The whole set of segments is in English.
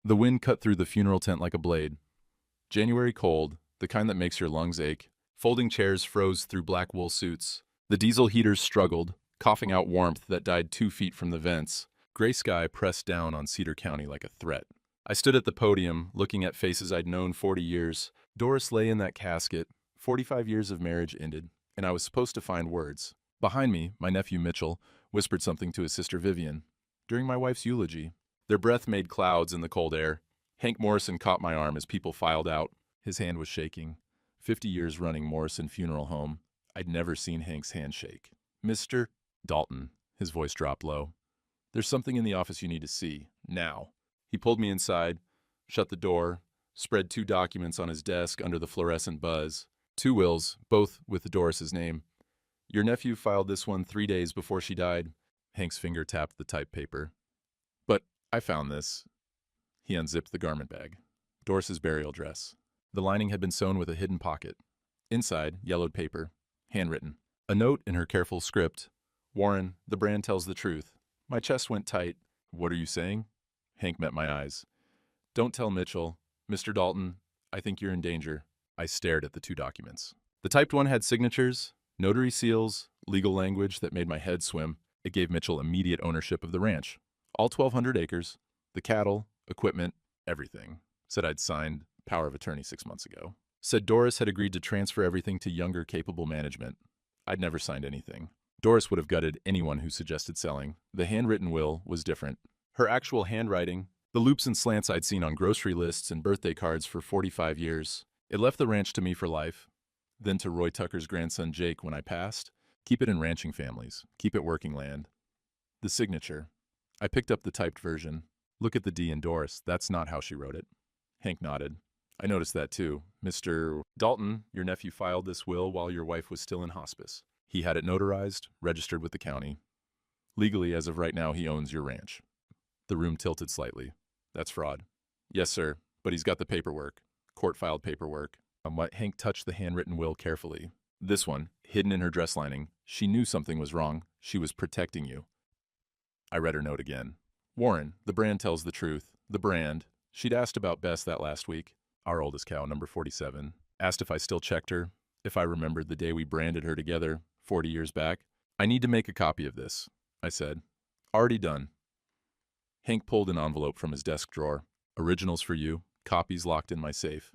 The wind cut through the funeral tent like a blade. January cold, the kind that makes your lungs ache. Folding chairs froze through black wool suits. The diesel heaters struggled, coughing out warmth that died 2 feet from the vents. Gray sky pressed down on Cedar County like a threat. I stood at the podium, looking at faces I'd known 40 years. Doris lay in that casket. 45 years of marriage ended, and I was supposed to find words. Behind me, my nephew Mitchell whispered something to his sister Vivian. During my wife's eulogy, their breath made clouds in the cold air. Hank Morrison caught my arm as people filed out. His hand was shaking. 50 years running Morrison Funeral Home. I'd never seen Hank's hand shake. Mr. Dalton, his voice dropped low. There's something in the office you need to see, now. He pulled me inside, shut the door, spread 2 documents on his desk under the fluorescent buzz. 2 wills, both with Doris's name. Your nephew filed this one 3 days before she died. Hank's finger tapped the typed paper. But I found this. He unzipped the garment bag. Doris's burial dress. The lining had been sewn with a hidden pocket. Inside, yellowed paper, handwritten. A note in her careful script. Warren, the brand tells the truth. My chest went tight. What are you saying? Hank met my eyes. Don't tell Mitchell. Mr. Dalton, I think you're in danger. I stared at the 2 documents. The typed one had signatures, notary seals, legal language that made my head swim. It gave Mitchell immediate ownership of the ranch. All 1,200 acres, the cattle, equipment, everything. Said I'd signed power of attorney 6 months ago. Said Doris had agreed to transfer everything to younger, capable management. I'd never signed anything. Doris would have gutted anyone who suggested selling. The handwritten will was different. Her actual handwriting, the loops and slants I'd seen on grocery lists and birthday cards for 45 years. It left the ranch to me for life, then to Roy Tucker's grandson Jake when I passed. Keep it in ranching families. Keep it working land. The signature. I picked up the typed version. Look at the D in Doris. That's not how she wrote it. Hank nodded. I noticed that too. Mr. Dalton, your nephew filed this will while your wife was still in hospice. He had it notarized, registered with the county. Legally, as of right now, he owns your ranch. The room tilted slightly. That's fraud. Yes, sir, but he's got the paperwork. Court-filed paperwork. Hank touched the handwritten will carefully. This one, hidden in her dress lining. She knew something was wrong. She was protecting you. I read her note again. Warren, the brand tells the truth. The brand. She'd asked about Bess that last week. Our oldest cow, number 47. Asked if I still checked her, if I remembered the day we branded her together 40 years back. I need to make a copy of this, I said. Already done. Hank pulled an envelope from his desk drawer. Originals for you, copies locked in my safe.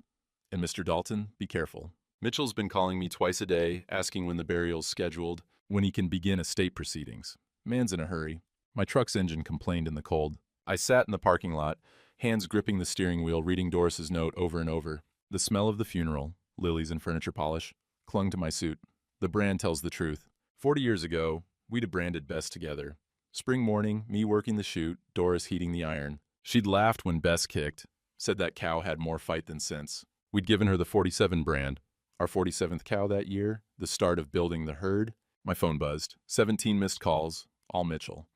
And Mr. Dalton, be careful. Mitchell's been calling me twice a day, asking when the burial's scheduled, when he can begin estate proceedings. Man's in a hurry. My truck's engine complained in the cold. I sat in the parking lot, hands gripping the steering wheel, reading Doris's note over and over. The smell of the funeral, lilies and furniture polish, clung to my suit. The brand tells the truth. 40 years ago, we'd have branded Bess together. Spring morning, me working the chute, Doris heating the iron. She'd laughed when Bess kicked, said that cow had more fight than sense. We'd given her the 47 brand. Our 47th cow that year, the start of building the herd. My phone buzzed. 17 missed calls, all Mitchell.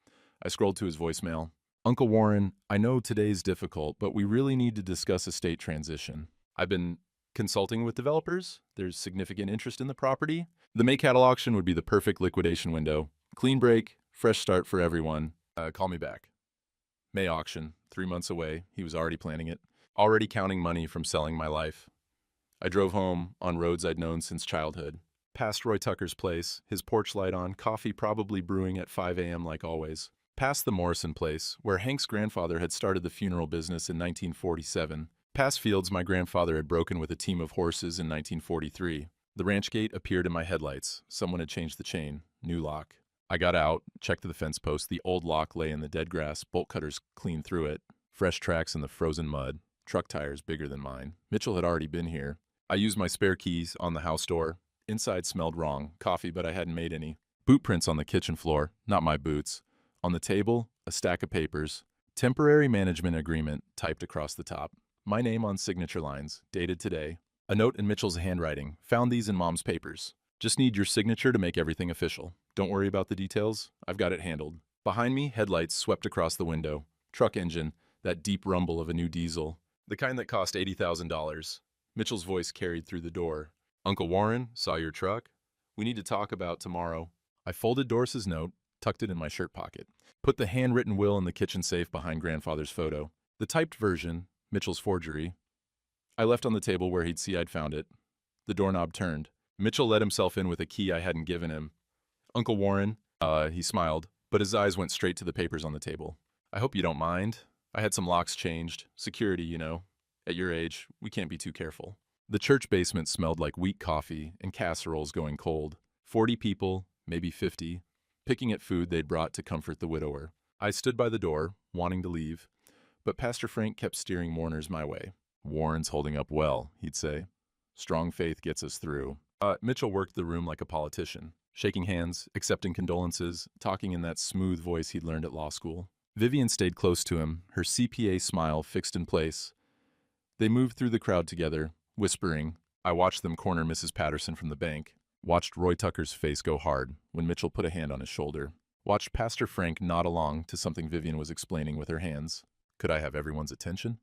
I scrolled to his voicemail. Uncle Warren, I know today's difficult, but we really need to discuss estate transition. I've been consulting with developers. There's significant interest in the property. The May cattle auction would be the perfect liquidation window. Clean break, fresh start for everyone. Call me back. May auction, 3 months away. He was already planning it. Already counting money from selling my life. I drove home on roads I'd known since childhood. Past Roy Tucker's place, his porch light on, coffee probably brewing at 5 a.m. like always. Past the Morrison place, where Hank's grandfather had started the funeral business in 1947. Past fields my grandfather had broken with a team of horses in 1943. The ranch gate appeared in my headlights. Someone had changed the chain. New lock. I got out, checked the fence post. The old lock lay in the dead grass, bolt cutters clean through it. Fresh tracks in the frozen mud. Truck tires bigger than mine. Mitchell had already been here. I used my spare keys on the house door. Inside smelled wrong. Coffee, but I hadn't made any. Boot prints on the kitchen floor. Not my boots. On the table, a stack of papers. Temporary management agreement typed across the top. My name on signature lines, dated today. A note in Mitchell's handwriting. Found these in Mom's papers. Just need your signature to make everything official. Don't worry about the details. I've got it handled. Behind me, headlights swept across the window. Truck engine, that deep rumble of a new diesel. The kind that cost $80,000. Mitchell's voice carried through the door. Uncle Warren, saw your truck. We need to talk about tomorrow. I folded Doris's note, tucked it in my shirt pocket. Put the handwritten will in the kitchen safe behind grandfather's photo. The typed version, Mitchell's forgery, I left on the table where he'd see I'd found it. The doorknob turned. Mitchell let himself in with a key I hadn't given him. Uncle Warren, he smiled, but his eyes went straight to the papers on the table. I hope you don't mind. I had some locks changed. Security, you know. At your age, we can't be too careful. The church basement smelled like weak coffee and casseroles going cold. 40 people, maybe 50, picking at food they'd brought to comfort the widower. I stood by the door, wanting to leave, but Pastor Frank kept steering mourners my way. Warren's holding up well, he'd say. Strong faith gets us through. Mitchell worked the room like a politician, shaking hands, accepting condolences, talking in that smooth voice he'd learned at law school. Vivian stayed close to him, her CPA smile fixed in place. They moved through the crowd together, whispering. I watched them corner Mrs. Patterson from the bank, watched Roy Tucker's face go hard when Mitchell put a hand on his shoulder, watched Pastor Frank nod along to something Vivian was explaining with her hands. Could I have everyone's attention?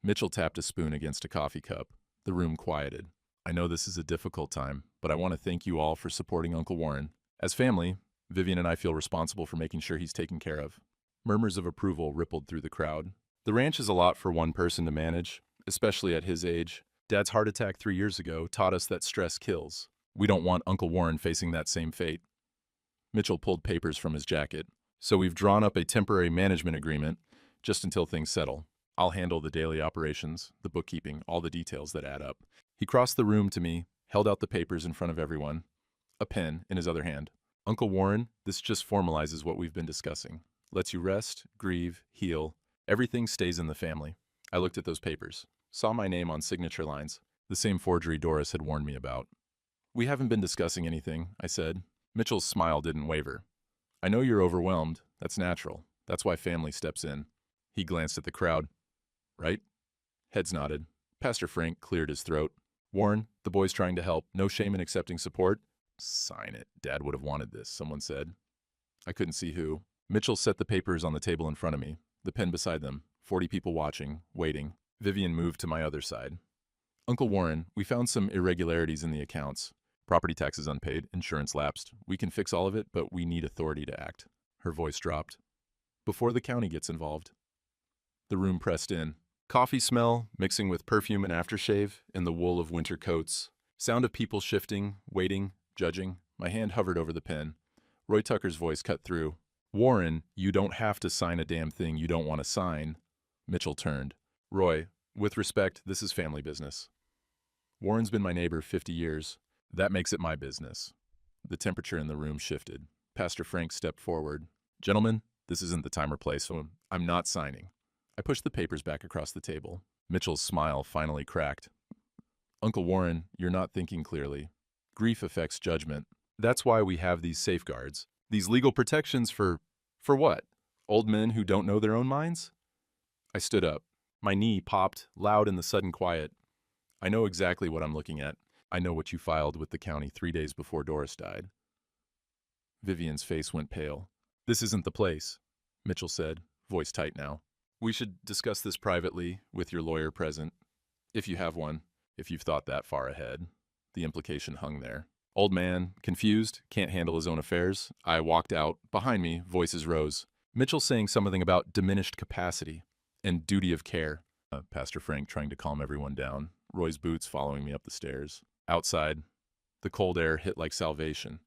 Mitchell tapped a spoon against a coffee cup. The room quieted. I know this is a difficult time, but I want to thank you all for supporting Uncle Warren. As family, Vivian and I feel responsible for making sure he's taken care of. Murmurs of approval rippled through the crowd. The ranch is a lot for one person to manage, especially at his age. Dad's heart attack 3 years ago taught us that stress kills. We don't want Uncle Warren facing that same fate. Mitchell pulled papers from his jacket. So we've drawn up a temporary management agreement just until things settle. I'll handle the daily operations, the bookkeeping, all the details that add up. He crossed the room to me, held out the papers in front of everyone, a pen in his other hand. Uncle Warren, this just formalizes what we've been discussing. Lets you rest, grieve, heal. Everything stays in the family. I looked at those papers, saw my name on signature lines, the same forgery Doris had warned me about. We haven't been discussing anything, I said. Mitchell's smile didn't waver. I know you're overwhelmed. That's natural. That's why family steps in. He glanced at the crowd. Right? Heads nodded. Pastor Frank cleared his throat. Warren, the boy's trying to help. No shame in accepting support. Sign it. Dad would have wanted this, someone said. I couldn't see who. Mitchell set the papers on the table in front of me, the pen beside them, 40 people watching, waiting. Vivian moved to my other side. Uncle Warren, we found some irregularities in the accounts. Property taxes unpaid, insurance lapsed. We can fix all of it, but we need authority to act. Her voice dropped. Before the county gets involved. The room pressed in. Coffee smell, mixing with perfume and aftershave, and the wool of winter coats. Sound of people shifting, waiting, judging. My hand hovered over the pen. Roy Tucker's voice cut through. Warren, you don't have to sign a damn thing you don't want to sign. Mitchell turned. Roy, with respect, this is family business. Warren's been my neighbor 50 years. That makes it my business. The temperature in the room shifted. Pastor Frank stepped forward. Gentlemen, this isn't the time or place, so I'm not signing. I pushed the papers back across the table. Mitchell's smile finally cracked. Uncle Warren, you're not thinking clearly. Grief affects judgment. That's why we have these safeguards. These legal protections for what? Old men who don't know their own minds? I stood up. My knee popped, loud in the sudden quiet. I know exactly what I'm looking at. I know what you filed with the county 3 days before Doris died. Vivian's face went pale. This isn't the place, Mitchell said, voice tight now. We should discuss this privately, with your lawyer present. If you have one, if you've thought that far ahead. The implication hung there. Old man, confused, can't handle his own affairs. I walked out. Behind me, voices rose. Mitchell saying something about diminished capacity and duty of care. Pastor Frank trying to calm everyone down. Roy's boots following me up the stairs. Outside, the cold air hit like salvation.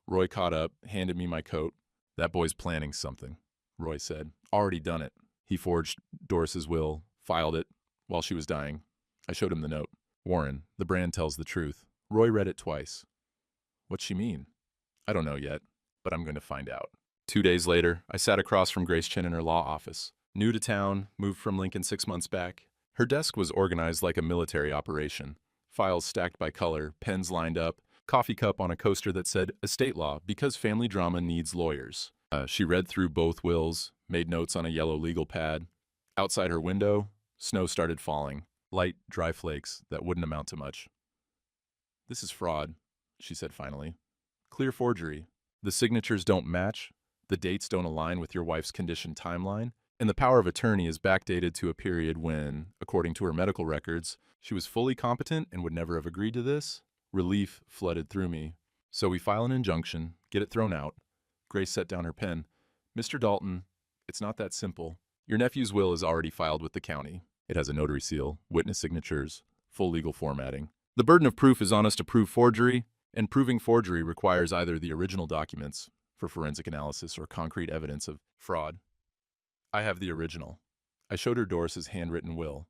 Roy caught up, handed me my coat. That boy's planning something, Roy said. Already done it. He forged Doris's will, filed it while she was dying. I showed him the note. Warren, the brand tells the truth. Roy read it twice. What's she mean? I don't know yet, but I'm going to find out. 2 days later, I sat across from Grace Chen in her law office. New to town, moved from Lincoln 6 months back. Her desk was organized like a military operation. Files stacked by color, pens lined up, coffee cup on a coaster that said, estate law, because family drama needs lawyers. She read through both wills, made notes on a yellow legal pad. Outside her window, snow started falling, light, dry flakes that wouldn't amount to much. This is fraud, she said finally. Clear forgery. The signatures don't match, the dates don't align with your wife's condition timeline, and the power of attorney is backdated to a period when, according to her medical records, she was fully competent and would never have agreed to this. Relief flooded through me. So we file an injunction, get it thrown out. Grace set down her pen. Mr. Dalton, it's not that simple. Your nephew's will is already filed with the county. It has a notary seal, witness signatures, full legal formatting. The burden of proof is on us to prove forgery, and proving forgery requires either the original documents for forensic analysis or concrete evidence of fraud. I have the original. I showed her Doris's handwritten will.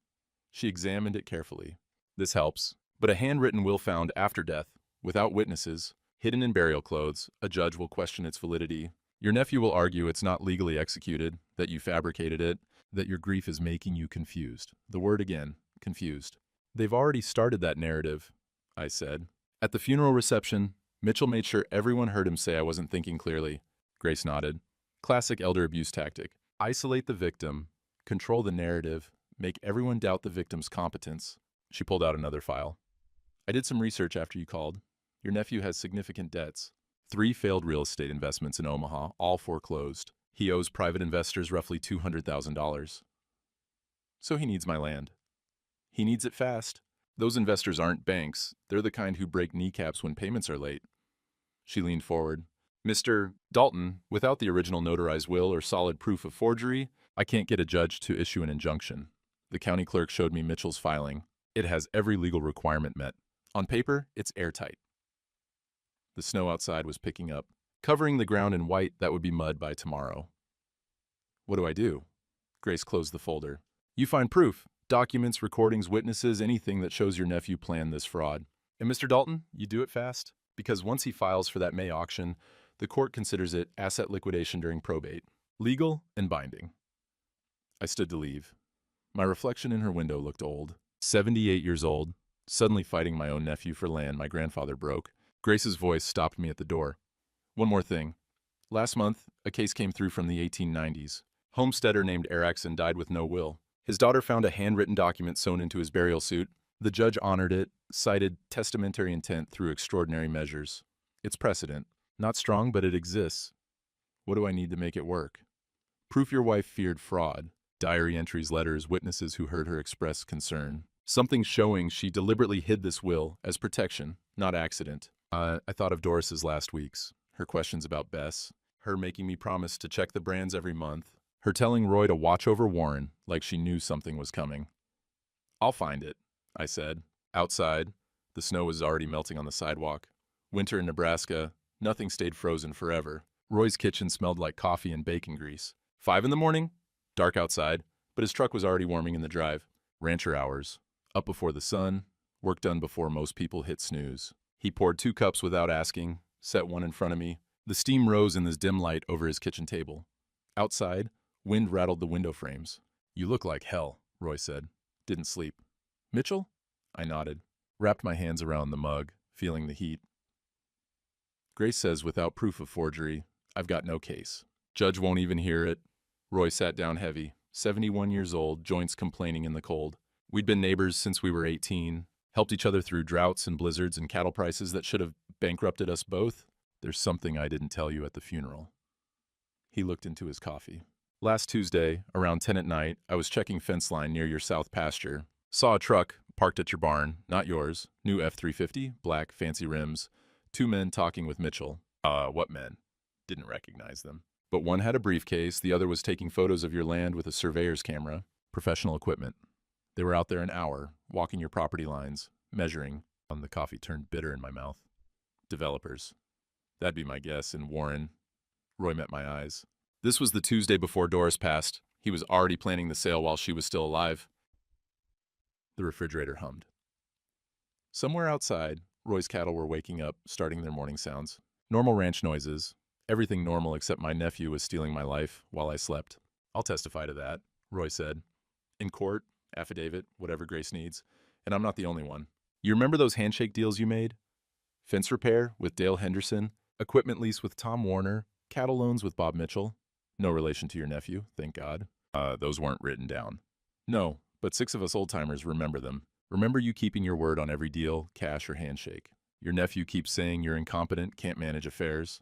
She examined it carefully. This helps, but a handwritten will found after death, without witnesses, hidden in burial clothes, a judge will question its validity. Your nephew will argue it's not legally executed, that you fabricated it, that your grief is making you confused. The word again, confused. They've already started that narrative, I said. At the funeral reception, Mitchell made sure everyone heard him say I wasn't thinking clearly. Grace nodded. Classic elder abuse tactic. Isolate the victim, control the narrative, make everyone doubt the victim's competence. She pulled out another file. I did some research after you called. Your nephew has significant debts. 3 failed real estate investments in Omaha, all foreclosed. He owes private investors roughly $200,000. So he needs my land. He needs it fast. Those investors aren't banks. They're the kind who break kneecaps when payments are late. She leaned forward. Mr. Dalton, without the original notarized will or solid proof of forgery, I can't get a judge to issue an injunction. The county clerk showed me Mitchell's filing. It has every legal requirement met. On paper, it's airtight. The snow outside was picking up, covering the ground in white that would be mud by tomorrow. What do I do? Grace closed the folder. You find proof. Documents, recordings, witnesses, anything that shows your nephew planned this fraud. And Mr. Dalton, you do it fast? Because once he files for that May auction, the court considers it asset liquidation during probate. Legal and binding. I stood to leave. My reflection in her window looked old. 78 years old, suddenly fighting my own nephew for land my grandfather broke. Grace's voice stopped me at the door. One more thing. Last month, a case came through from the 1890s. Homesteader named Erickson died with no will. His daughter found a handwritten document sewn into his burial suit. The judge honored it, cited testamentary intent through extraordinary measures. It's precedent. Not strong, but it exists. What do I need to make it work? Proof your wife feared fraud. Diary entries, letters, witnesses who heard her express concern. Something showing she deliberately hid this will as protection, not accident. I thought of Doris's last weeks. Her questions about Bess. Her making me promise to check the brands every month. Her telling Roy to watch over Warren like she knew something was coming. I'll find it, I said. Outside, the snow was already melting on the sidewalk. Winter in Nebraska, nothing stayed frozen forever. Roy's kitchen smelled like coffee and bacon grease. 5 in the morning, dark outside, but his truck was already warming in the drive. Rancher hours. Up before the sun, work done before most people hit snooze. He poured 2 cups without asking, set one in front of me. The steam rose in this dim light over his kitchen table. Outside, wind rattled the window frames. You look like hell, Roy said. Didn't sleep. Mitchell? I nodded, wrapped my hands around the mug, feeling the heat. Grace says without proof of forgery, I've got no case. Judge won't even hear it. Roy sat down heavy, 71 years old, joints complaining in the cold. We'd been neighbors since we were 18, helped each other through droughts and blizzards and cattle prices that should have bankrupted us both. There's something I didn't tell you at the funeral. He looked into his coffee. Last Tuesday, around 10 at night, I was checking fence line near your south pasture. Saw a truck parked at your barn, not yours. New F-350, black, fancy rims. 2 men talking with Mitchell. What men? Didn't recognize them. But one had a briefcase, the other was taking photos of your land with a surveyor's camera. Professional equipment. They were out there an hour, walking your property lines, measuring. The coffee turned bitter in my mouth. Developers. That'd be my guess, and Warren. Roy met my eyes. This was the Tuesday before Doris passed. He was already planning the sale while she was still alive. The refrigerator hummed. Somewhere outside, Roy's cattle were waking up, starting their morning sounds. Normal ranch noises. Everything normal except my nephew was stealing my life while I slept. I'll testify to that, Roy said. In court, affidavit, whatever Grace needs. And I'm not the only one. You remember those handshake deals you made? Fence repair with Dale Henderson, equipment lease with Tom Warner, cattle loans with Bob Mitchell. No relation to your nephew, thank God. Those weren't written down. No, but 6 of us old-timers remember them. Remember you keeping your word on every deal, cash or handshake. Your nephew keeps saying you're incompetent, can't manage affairs.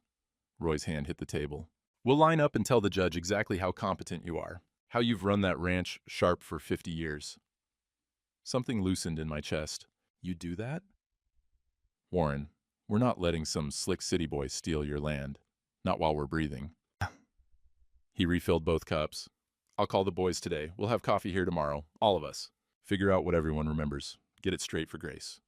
Roy's hand hit the table. We'll line up and tell the judge exactly how competent you are. How you've run that ranch sharp for 50 years. Something loosened in my chest. You do that? Warren, we're not letting some slick city boy steal your land. Not while we're breathing. He refilled both cups. I'll call the boys today. We'll have coffee here tomorrow, all of us. Figure out what everyone remembers. Get it straight for Grace.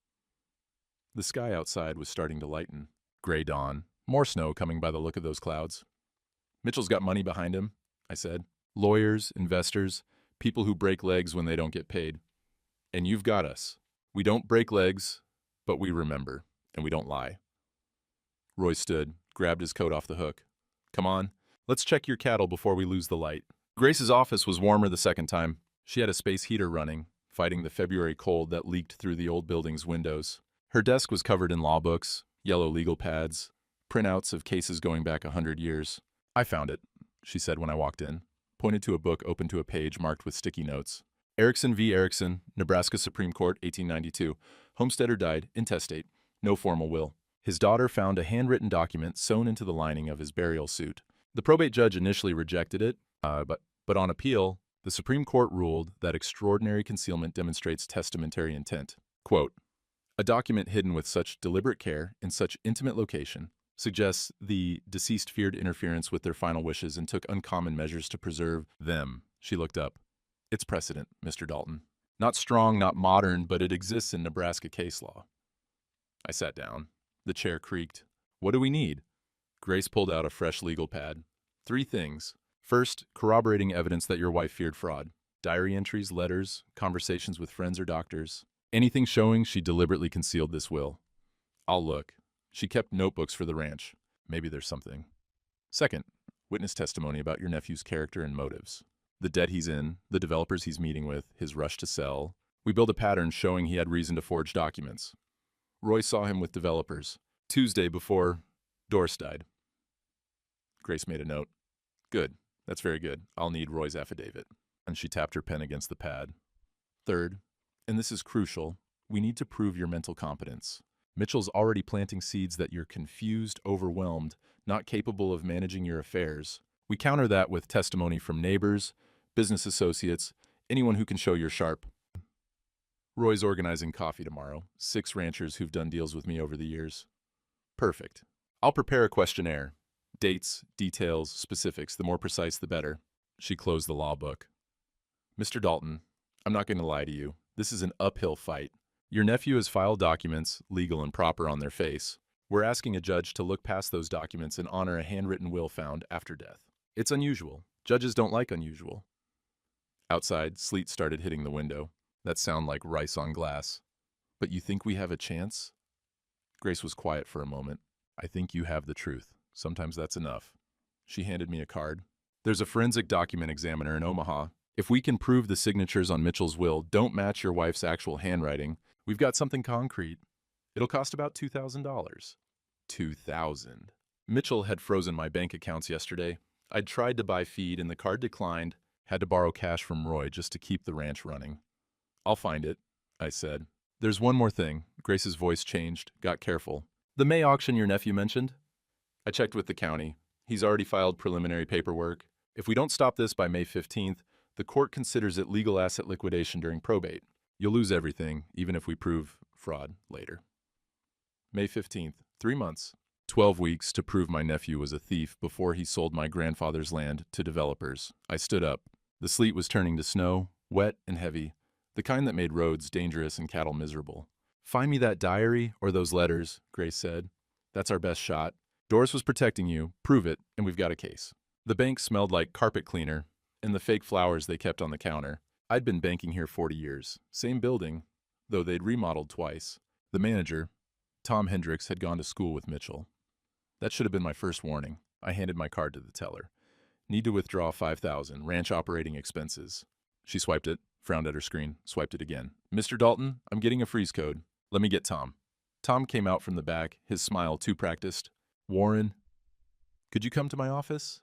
The sky outside was starting to lighten. Gray dawn. More snow coming by the look of those clouds. Mitchell's got money behind him, I said. Lawyers, investors, people who break legs when they don't get paid. And you've got us. We don't break legs, but we remember, and we don't lie. Roy stood, grabbed his coat off the hook. Come on, let's check your cattle before we lose the light. Grace's office was warmer the second time. She had a space heater running, fighting the February cold that leaked through the old building's windows. Her desk was covered in law books, yellow legal pads, printouts of cases going back 100 years. I found it, she said when I walked in, pointed to a book open to a page marked with sticky notes. Erickson v. Erickson, Nebraska Supreme Court, 1892. Homesteader died, intestate, no formal will. His daughter found a handwritten document sewn into the lining of his burial suit. The probate judge initially rejected it, but on appeal, the Supreme Court ruled that extraordinary concealment demonstrates testamentary intent. Quote, a document hidden with such deliberate care in such intimate location suggests the deceased feared interference with their final wishes and took uncommon measures to preserve them. She looked up. It's precedent, Mr. Dalton. Not strong, not modern, but it exists in Nebraska case law. I sat down. The chair creaked. What do we need? Grace pulled out a fresh legal pad. 3 things. First, corroborating evidence that your wife feared fraud. Diary entries, letters, conversations with friends or doctors. Anything showing she deliberately concealed this will. I'll look. She kept notebooks for the ranch. Maybe there's something. Second, witness testimony about your nephew's character and motives. The debt he's in, the developers he's meeting with, his rush to sell. We build a pattern showing he had reason to forge documents. Roy saw him with developers. Tuesday before Doris died. Grace made a note. Good. That's very good. I'll need Roy's affidavit. And she tapped her pen against the pad. Third, and this is crucial, we need to prove your mental competence. Mitchell's already planting seeds that you're confused, overwhelmed, not capable of managing your affairs. We counter that with testimony from neighbors, business associates, anyone who can show you're sharp. Roy's organizing coffee tomorrow. 6 ranchers who've done deals with me over the years. Perfect. I'll prepare a questionnaire. Dates, details, specifics, the more precise the better. She closed the law book. Mr. Dalton, I'm not going to lie to you. This is an uphill fight. Your nephew has filed documents, legal and proper on their face. We're asking a judge to look past those documents and honor a handwritten will found after death. It's unusual. Judges don't like unusual. Outside, sleet started hitting the window. That sound like rice on glass. But you think we have a chance? Grace was quiet for a moment. I think you have the truth. Sometimes that's enough. She handed me a card. There's a forensic document examiner in Omaha. If we can prove the signatures on Mitchell's will don't match your wife's actual handwriting, we've got something concrete. It'll cost about $2,000. $2,000. Mitchell had frozen my bank accounts yesterday. I'd tried to buy feed and the card declined. Had to borrow cash from Roy just to keep the ranch running. I'll find it, I said. There's one more thing. Grace's voice changed, got careful. The May auction your nephew mentioned? I checked with the county. He's already filed preliminary paperwork. If we don't stop this by May 15th, the court considers it legal asset liquidation during probate. You'll lose everything, even if we prove fraud later. May 15th, 3 months. 12 weeks to prove my nephew was a thief before he sold my grandfather's land to developers. I stood up. The sleet was turning to snow, wet and heavy, the kind that made roads dangerous and cattle miserable. Find me that diary or those letters, Grace said. That's our best shot. Doris was protecting you, prove it, and we've got a case. The bank smelled like carpet cleaner and the fake flowers they kept on the counter. I'd been banking here 40 years. Same building, though they'd remodeled twice. The manager, Tom Hendricks, had gone to school with Mitchell. That should have been my first warning. I handed my card to the teller. Need to withdraw $5,000, ranch operating expenses. She swiped it, frowned at her screen, swiped it again. Mr. Dalton, I'm getting a freeze code. Let me get Tom. Tom came out from the back, his smile too practiced. Warren, could you come to my office?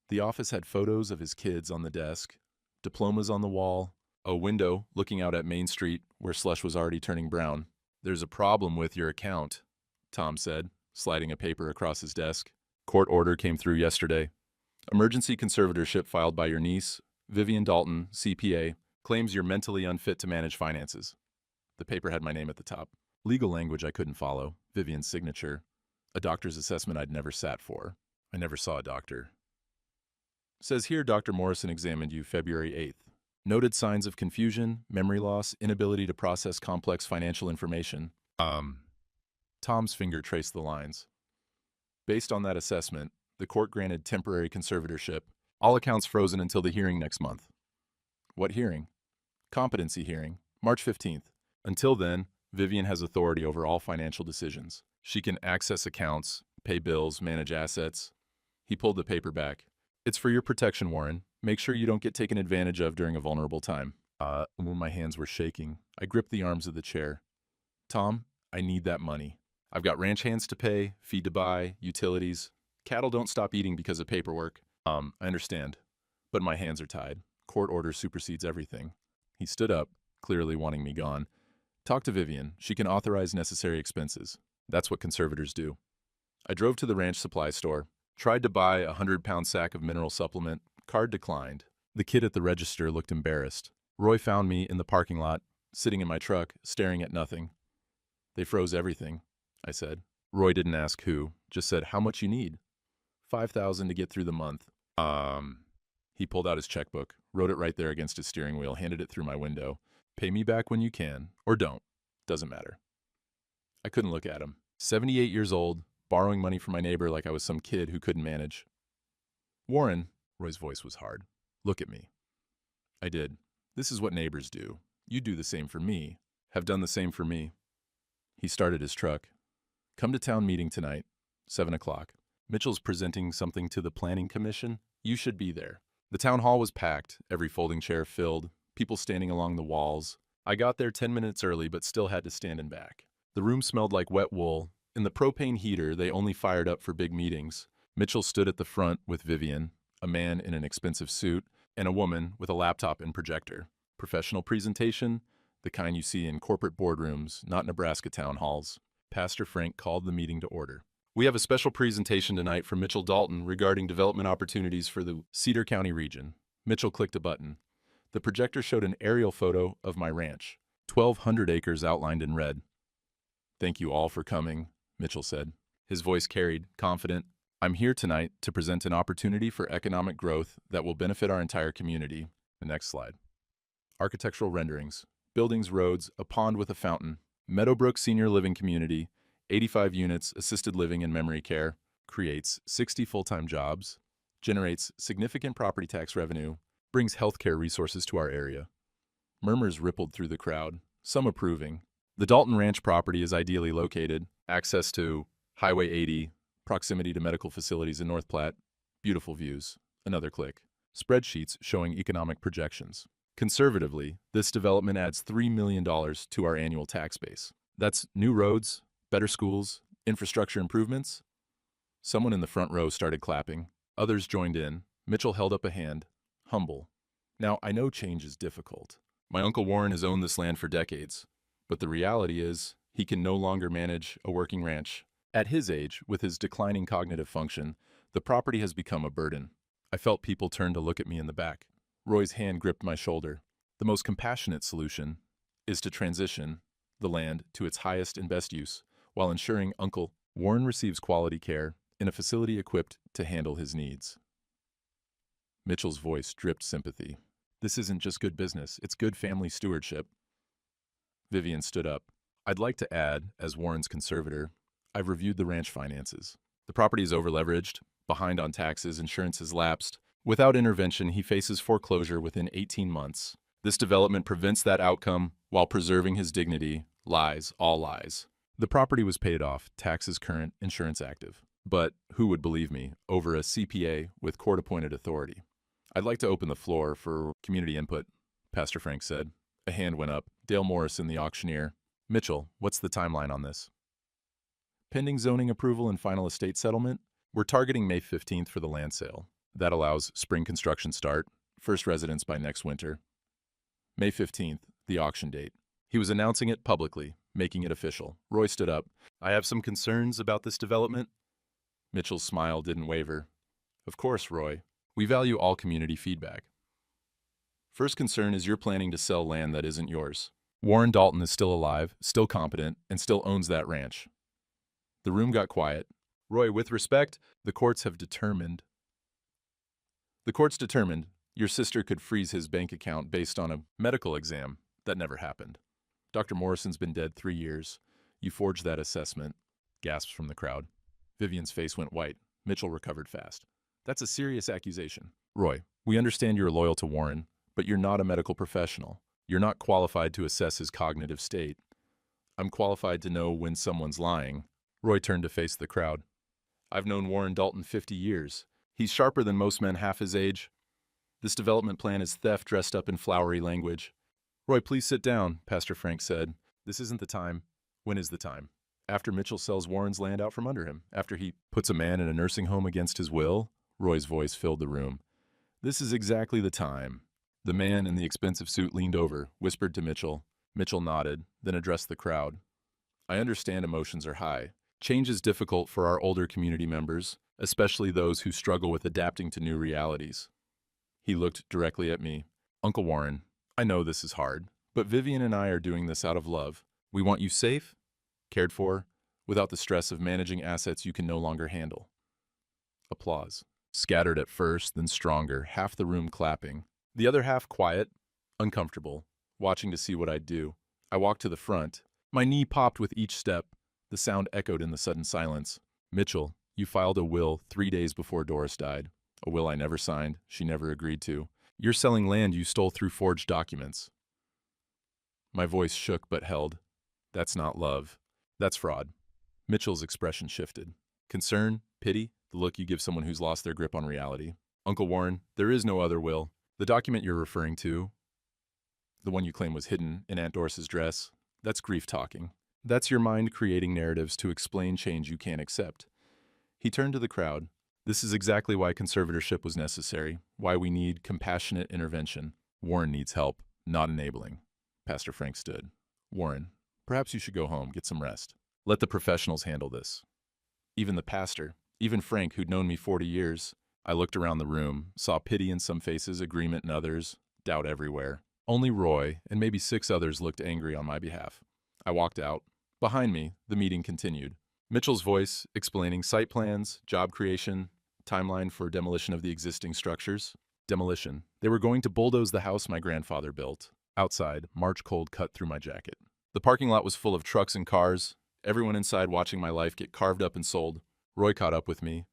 The office had photos of his kids on the desk, diplomas on the wall, a window looking out at Main Street where slush was already turning brown. There's a problem with your account, Tom said, sliding a paper across his desk. Court order came through yesterday. Emergency conservatorship filed by your niece, Vivian Dalton, CPA, claims you're mentally unfit to manage finances. The paper had my name at the top. Legal language I couldn't follow, Vivian's signature, a doctor's assessment I'd never sat for. I never saw a doctor. Says here Dr. Morrison examined you February 8th. Noted signs of confusion, memory loss, inability to process complex financial information. Tom's finger traced the lines. Based on that assessment, the court granted temporary conservatorship, all accounts frozen until the hearing next month. What hearing? Competency hearing, March 15th. Until then, Vivian has authority over all financial decisions. She can access accounts, pay bills, manage assets. He pulled the paper back. It's for your protection, Warren. Make sure you don't get taken advantage of during a vulnerable time. When my hands were shaking, I gripped the arms of the chair. Tom, I need that money. I've got ranch hands to pay, feed to buy, utilities. Cattle don't stop eating because of paperwork. I understand. But my hands are tied. Court order supersedes everything. He stood up, clearly wanting me gone. Talk to Vivian. She can authorize necessary expenses. That's what conservators do. I drove to the ranch supply store, tried to buy a 100-pound sack of mineral supplement. Card declined. The kid at the register looked embarrassed. Roy found me in the parking lot, sitting in my truck, staring at nothing. They froze everything, I said. Roy didn't ask who, just said, how much you need? $5,000 to get through the month. He pulled out his checkbook, wrote it right there against his steering wheel, handed it through my window. Pay me back when you can, or don't. Doesn't matter. I couldn't look at him. 78 years old, borrowing money from my neighbor like I was some kid who couldn't manage. Warren, Roy's voice was hard. Look at me. I did. This is what neighbors do. You do the same for me. Have done the same for me. He started his truck. Come to town meeting tonight, 7 o'clock. Mitchell's presenting something to the planning commission. You should be there. The town hall was packed, every folding chair filled, people standing along the walls. I got there 10 minutes early but still had to stand in back. The room smelled like wet wool. In the propane heater they only fired up for big meetings. Mitchell stood at the front with Vivian, a man in an expensive suit, and a woman with a laptop and projector. Professional presentation, the kind you see in corporate boardrooms, not Nebraska town halls. Pastor Frank called the meeting to order. We have a special presentation tonight from Mitchell Dalton regarding development opportunities for the Cedar County region. Mitchell clicked a button. The projector showed an aerial photo of my ranch, 1,200 acres outlined in red. Thank you all for coming, Mitchell said. His voice carried, confident. I'm here tonight to present an opportunity for economic growth that will benefit our entire community. The next slide. Architectural renderings. Buildings, roads, a pond with a fountain. Meadowbrook Senior Living Community, 85 units, assisted living and memory care, creates 60 full-time jobs, generates significant property tax revenue, brings healthcare resources to our area. Murmurs rippled through the crowd, some approving. The Dalton Ranch property is ideally located, access to Highway 80, proximity to medical facilities in North Platte, beautiful views. Another click. Spreadsheets showing economic projections. Conservatively, this development adds $3 million to our annual tax base. That's new roads, better schools, infrastructure improvements. Someone in the front row started clapping. Others joined in. Mitchell held up a hand, humble. Now, I know change is difficult. My Uncle Warren has owned this land for decades, but the reality is he can no longer manage a working ranch. At his age, with his declining cognitive function, the property has become a burden. I felt people turn to look at me in the back. Roy's hand gripped my shoulder. The most compassionate solution is to transition the land to its highest and best use, while ensuring Uncle Warren receives quality care in a facility equipped to handle his needs. Mitchell's voice dripped sympathy. This isn't just good business, it's good family stewardship. Vivian stood up. I'd like to add, as Warren's conservator, I've reviewed the ranch finances. The property is overleveraged, behind on taxes, insurance has lapsed. Without intervention, he faces foreclosure within 18 months. This development prevents that outcome while preserving his dignity. Lies, all lies. The property was paid off, taxes current, insurance active. But who would believe me, over a CPA with court-appointed authority? I'd like to open the floor for community input, Pastor Frank said. A hand went up. Dale Morrison, the auctioneer. Mitchell, what's the timeline on this? Pending zoning approval and final estate settlement, we're targeting May 15th for the land sale. That allows spring construction start, first residents by next winter. May 15th, the auction date. He was announcing it publicly, making it official. Roy stood up. I have some concerns about this development. Mitchell's smile didn't waver. Of course, Roy. We value all community feedback. First concern is you're planning to sell land that isn't yours. Warren Dalton is still alive, still competent, and still owns that ranch. The room got quiet. Roy, with respect, the courts have determined The courts determined your sister could freeze his bank account based on a medical exam that never happened. Dr. Morrison's been dead 3 years. You forged that assessment. Gasps from the crowd. Vivian's face went white. Mitchell recovered fast. That's a serious accusation. Roy, we understand you're loyal to Warren, but you're not a medical professional. You're not qualified to assess his cognitive state. I'm qualified to know when someone's lying. Roy turned to face the crowd. I've known Warren Dalton 50 years. He's sharper than most men half his age. This development plan is theft dressed up in flowery language. Roy, please sit down, Pastor Frank said. This isn't the time. When is the time? After Mitchell sells Warren's land out from under him. After he puts a man in a nursing home against his will? Roy's voice filled the room. This is exactly the time. The man in the expensive suit leaned over, whispered to Mitchell. Mitchell nodded, then addressed the crowd. I understand emotions are high. Change is difficult for our older community members, especially those who struggle with adapting to new realities. He looked directly at me. Uncle Warren, I know this is hard, but Vivian and I are doing this out of love. We want you safe, cared for, without the stress of managing assets you can no longer handle. Applause. Scattered at first, then stronger, half the room clapping. The other half quiet, uncomfortable, watching to see what I'd do. I walked to the front. My knee popped with each step. The sound echoed in the sudden silence. Mitchell, you filed a will 3 days before Doris died. A will I never signed, she never agreed to. You're selling land you stole through forged documents. My voice shook but held. That's not love. That's fraud. Mitchell's expression shifted. Concern, pity, the look you give someone who's lost their grip on reality. Uncle Warren, there is no other will. The document you're referring to, the one you claim was hidden in Aunt Doris's dress, that's grief talking. That's your mind creating narratives to explain change you can't accept. He turned to the crowd. This is exactly why conservatorship was necessary, why we need compassionate intervention. Warren needs help, not enabling. Pastor Frank stood. Warren, perhaps you should go home, get some rest. Let the professionals handle this. Even the pastor, even Frank, who'd known me 40 years. I looked around the room, saw pity in some faces, agreement in others, doubt everywhere. Only Roy and maybe 6 others looked angry on my behalf. I walked out. Behind me, the meeting continued. Mitchell's voice explaining site plans, job creation, timeline for demolition of the existing structures. Demolition. They were going to bulldoze the house my grandfather built. Outside, March cold cut through my jacket. The parking lot was full of trucks and cars, everyone inside watching my life get carved up and sold. Roy caught up with me.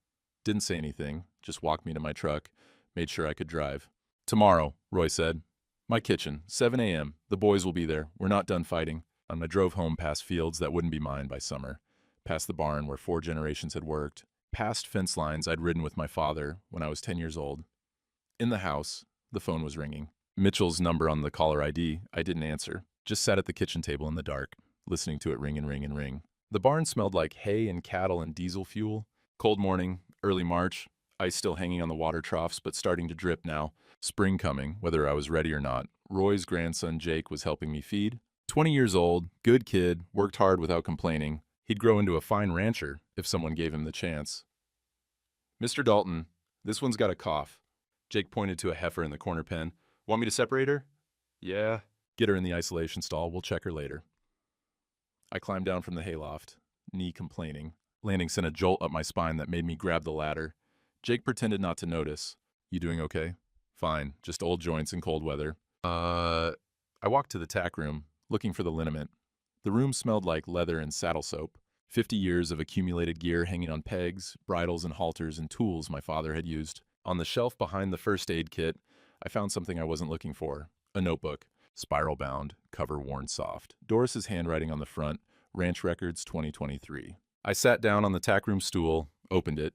Didn't say anything, just walked me to my truck, made sure I could drive. Tomorrow, Roy said. My kitchen, 7 a.m. The boys will be there. We're not done fighting. I drove home past fields that wouldn't be mine by summer, past the barn where 4 generations had worked, past fence lines I'd ridden with my father when I was 10 years old. In the house, the phone was ringing. Mitchell's number on the caller ID, I didn't answer. Just sat at the kitchen table in the dark, listening to it ring and ring and ring. The barn smelled like hay and cattle and diesel fuel. Cold morning, early March, ice still hanging on the water troughs but starting to drip now. Spring coming, whether I was ready or not. Roy's grandson Jake was helping me feed. 20 years old, good kid, worked hard without complaining. He'd grow into a fine rancher if someone gave him the chance. Mr. Dalton, this one's got a cough. Jake pointed to a heifer in the corner pen. Want me to separate her? Yeah. Get her in the isolation stall. We'll check her later. I climbed down from the hayloft, knee complaining. Landing sent a jolt up my spine that made me grab the ladder. Jake pretended not to notice. You doing okay? Fine, just old joints in cold weather. I walked to the tack room, looking for the liniment. The room smelled like leather and saddle soap. 50 years of accumulated gear hanging on pegs, bridles and halters and tools my father had used. On the shelf behind the first aid kit, I found something I wasn't looking for. A notebook. Spiral bound, cover worn soft. Doris's handwriting on the front, Ranch Records 2023. I sat down on the tackroom stool, opened it.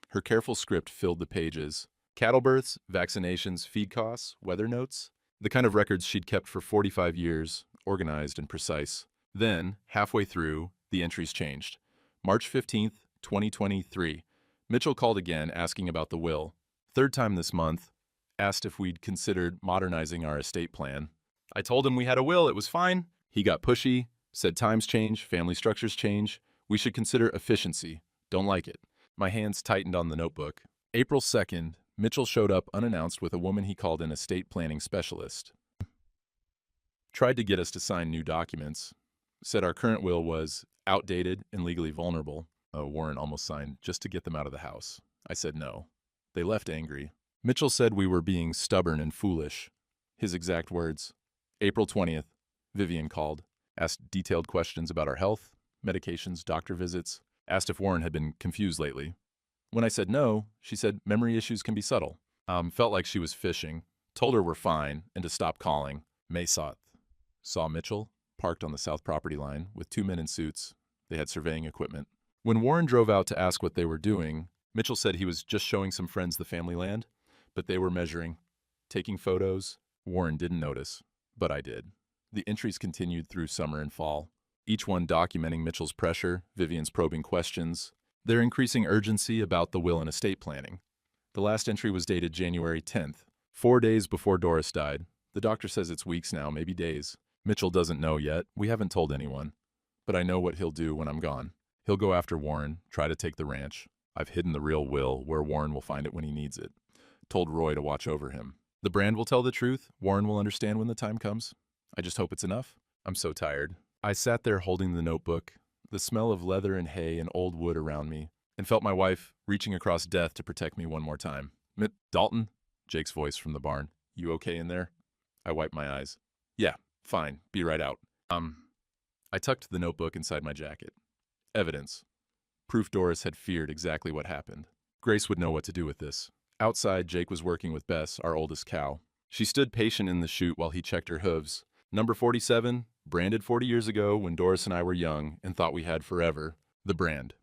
Her careful script filled the pages. Cattle births, vaccinations, feed costs, weather notes. The kind of records she'd kept for 45 years, organized and precise. Then, halfway through, the entries changed. March 15th, 2023. Mitchell called again, asking about the will. 3rd time this month, asked if we'd considered modernizing our estate plan. I told him we had a will, it was fine. He got pushy, said times change, family structures change. We should consider efficiency. Don't like it. My hands tightened on the notebook. April 2nd, Mitchell showed up unannounced with a woman he called an estate planning specialist. Tried to get us to sign new documents. Said our current will was outdated and legally vulnerable. Warren almost signed just to get them out of the house. I said no. They left angry. Mitchell said we were being stubborn and foolish. His exact words. April 20th, Vivian called, asked detailed questions about our health, medications, doctor visits, asked if Warren had been confused lately. When I said no, she said memory issues can be subtle. Felt like she was fishing. Told her we're fine and to stop calling. May 7th. Saw Mitchell, parked on the south property line, with 2 men in suits. They had surveying equipment. When Warren drove out to ask what they were doing, Mitchell said he was just showing some friends the family land, but they were measuring, taking photos. Warren didn't notice, but I did. The entries continued through summer and fall, each one documenting Mitchell's pressure, Vivian's probing questions, their increasing urgency about the will and estate planning. The last entry was dated January 10th, 4 days before Doris died. The doctor says it's weeks now, maybe days. Mitchell doesn't know yet. We haven't told anyone. But I know what he'll do when I'm gone. He'll go after Warren, try to take the ranch. I've hidden the real will where Warren will find it when he needs it. Told Roy to watch over him. The brand will tell the truth. Warren will understand when the time comes. I just hope it's enough. I'm so tired. I sat there holding the notebook, the smell of leather and hay and old wood around me, and felt my wife reaching across death to protect me one more time. Dalton? Jake's voice from the barn. You okay in there? I wiped my eyes. Yeah, fine. Be right out. I tucked the notebook inside my jacket. Evidence. Proof Doris had feared exactly what happened. Grace would know what to do with this. Outside, Jake was working with Bess, our oldest cow. She stood patient in the chute while he checked her hooves. Number 47, branded 40 years ago when Doris and I were young and thought we had forever. The brand.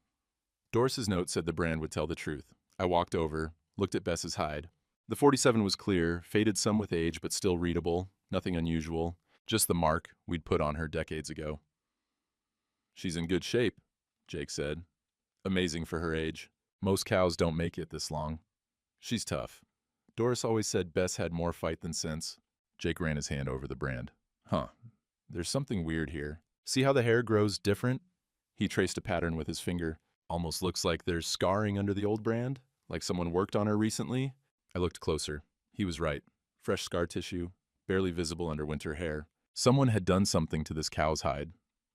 Doris's note said the brand would tell the truth. I walked over, looked at Bess's hide. The 47 was clear, faded some with age but still readable, nothing unusual, just the mark we'd put on her decades ago. She's in good shape, Jake said. Amazing for her age. Most cows don't make it this long. She's tough. Doris always said Bess had more fight than sense. Jake ran his hand over the brand. Huh. There's something weird here. See how the hair grows different? He traced a pattern with his finger. Almost looks like there's scarring under the old brand, like someone worked on her recently. I looked closer. He was right. Fresh scar tissue, barely visible under winter hair. Someone had done something to this cow's hide.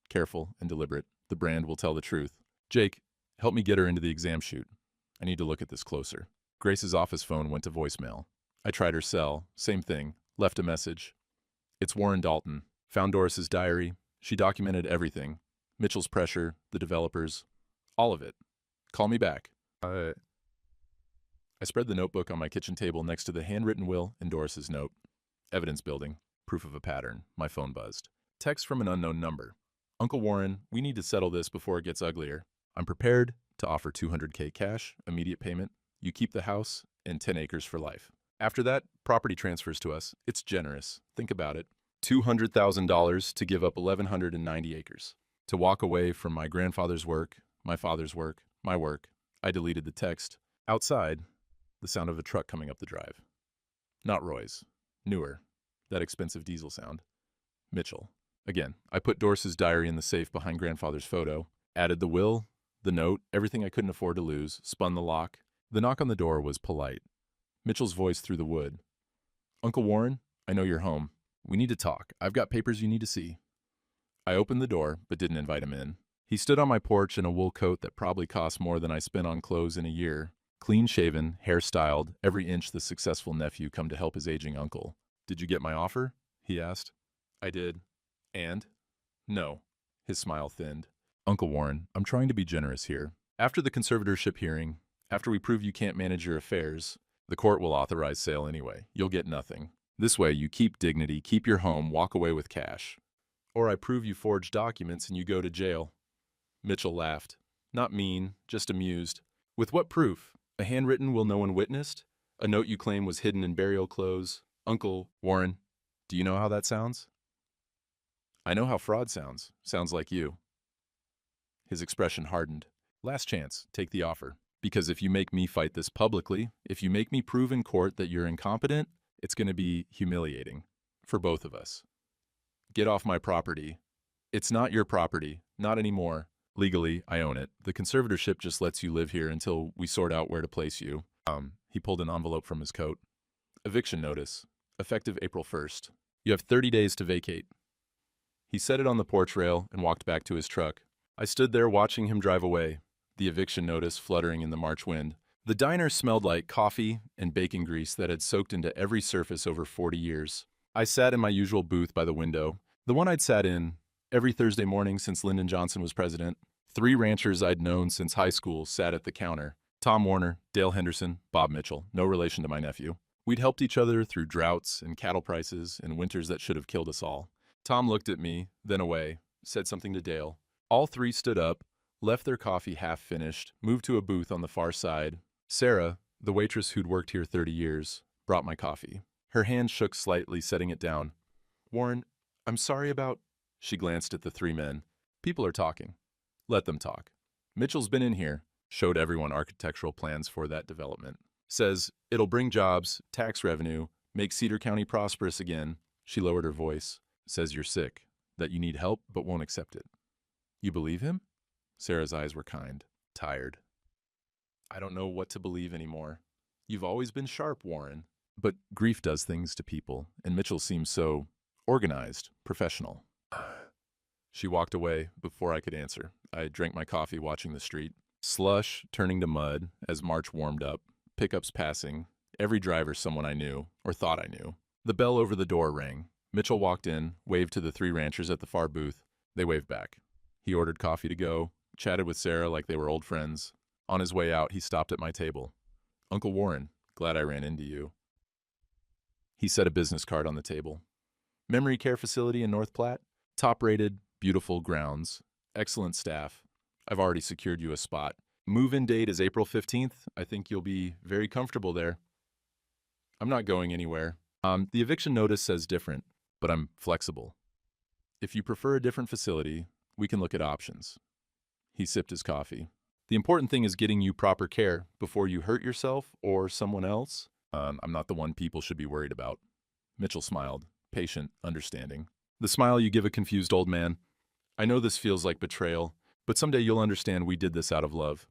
Careful and deliberate. The brand will tell the truth. Jake, help me get her into the exam chute. I need to look at this closer. Grace's office phone went to voicemail. I tried her cell. Same thing. Left a message. It's Warren Dalton. Found Doris's diary. She documented everything. Mitchell's pressure, the developers, all of it. Call me back. I spread the notebook on my kitchen table next to the handwritten will and Doris's note. Evidence building. Proof of a pattern. My phone buzzed. Text from an unknown number. Uncle Warren, we need to settle this before it gets uglier. I'm prepared to offer $200K cash, immediate payment. You keep the house and 10 acres for life. After that, property transfers to us. It's generous. Think about it. $200,000 to give up 1,190 acres. To walk away from my grandfather's work, my father's work, my work. I deleted the text. Outside, the sound of a truck coming up the drive. Not Roy's. Newer. That expensive diesel sound. Mitchell. Again, I put Doris's diary in the safe behind grandfather's photo, added the will, the note, everything I couldn't afford to lose, spun the lock. The knock on the door was polite. Mitchell's voice through the wood. Uncle Warren, I know you're home. We need to talk. I've got papers you need to see. I opened the door, but didn't invite him in. He stood on my porch in a wool coat that probably cost more than I spent on clothes in a year. Clean-shaven, hair-styled, every inch the successful nephew come to help his aging uncle. Did you get my offer? He asked. I did. And? No. His smile thinned. Uncle Warren, I'm trying to be generous here. After the conservatorship hearing, after we prove you can't manage your affairs, the court will authorize sale anyway. You'll get nothing. This way, you keep dignity, keep your home, walk away with cash. Or I prove you forged documents and you go to jail. Mitchell laughed. Not mean, just amused. With what proof? A handwritten will no one witnessed? A note you claim was hidden in burial clothes? Uncle Warren, do you know how that sounds? I know how fraud sounds. Sounds like you. His expression hardened. Last chance, take the offer. Because if you make me fight this publicly, if you make me prove in court that you're incompetent, it's going to be humiliating for both of us. Get off my property. It's not your property, not anymore. Legally, I own it. The conservatorship just lets you live here until we sort out where to place you. He pulled an envelope from his coat. Eviction notice, effective April 1st. You have 30 days to vacate. He set it on the porch rail and walked back to his truck. I stood there watching him drive away, the eviction notice fluttering in the March wind. The diner smelled like coffee and bacon grease that had soaked into every surface over 40 years. I sat in my usual booth by the window, the one I'd sat in every Thursday morning since Lyndon Johnson was president. 3 ranchers I'd known since high school sat at the counter. Tom Warner, Dale Henderson, Bob Mitchell, no relation to my nephew. We'd helped each other through droughts and cattle prices and winters that should have killed us all. Tom looked at me, then away, said something to Dale. All 3 stood up, left their coffee half finished, moved to a booth on the far side. Sarah, the waitress who'd worked here 30 years, brought my coffee. Her hand shook slightly, setting it down. Warren, I'm sorry about... She glanced at the 3 men. People are talking. Let them talk. Mitchell's been in here, showed everyone architectural plans for that development. Says it'll bring jobs, tax revenue, make Cedar County prosperous again. She lowered her voice. Says you're sick, that you need help but won't accept it. You believe him? Sarah's eyes were kind, tired. I don't know what to believe anymore. You've always been sharp, Warren. But grief does things to people, and Mitchell seems so organized, professional. She walked away before I could answer. I drank my coffee watching the street. Slush turning to mud as March warmed up, pickups passing, every driver someone I knew, or thought I knew. The bell over the door rang. Mitchell walked in, waved to the 3 ranchers at the far booth. They waved back. He ordered coffee to go, chatted with Sarah like they were old friends. On his way out, he stopped at my table. Uncle Warren, glad I ran into you. He set a business card on the table. Memory care facility in North Platte. Top-rated, beautiful grounds. Excellent staff. I've already secured you a spot. Move-in date is April 15th. I think you'll be very comfortable there. I'm not going anywhere. The eviction notice says different, but I'm flexible. If you prefer a different facility, we can look at options. He sipped his coffee. The important thing is getting you proper care before you hurt yourself or someone else. I'm not the one people should be worried about. Mitchell smiled, patient, understanding. The smile you give a confused old man. I know this feels like betrayal, but someday you'll understand we did this out of love.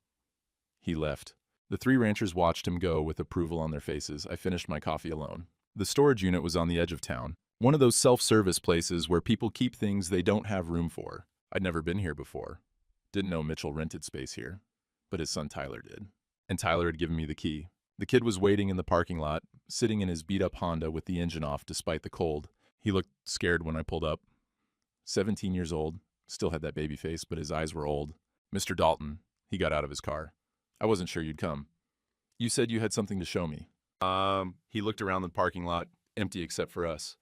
He left. The 3 ranchers watched him go with approval on their faces. I finished my coffee alone. The storage unit was on the edge of town. One of those self-service places where people keep things they don't have room for. I'd never been here before. Didn't know Mitchell rented space here, but his son Tyler did. And Tyler had given me the key. The kid was waiting in the parking lot, sitting in his beat-up Honda with the engine off despite the cold. He looked scared when I pulled up. 17 years old, still had that baby face, but his eyes were old. Mr. Dalton, he got out of his car. I wasn't sure you'd come. You said you had something to show me. He looked around the parking lot, empty except for us.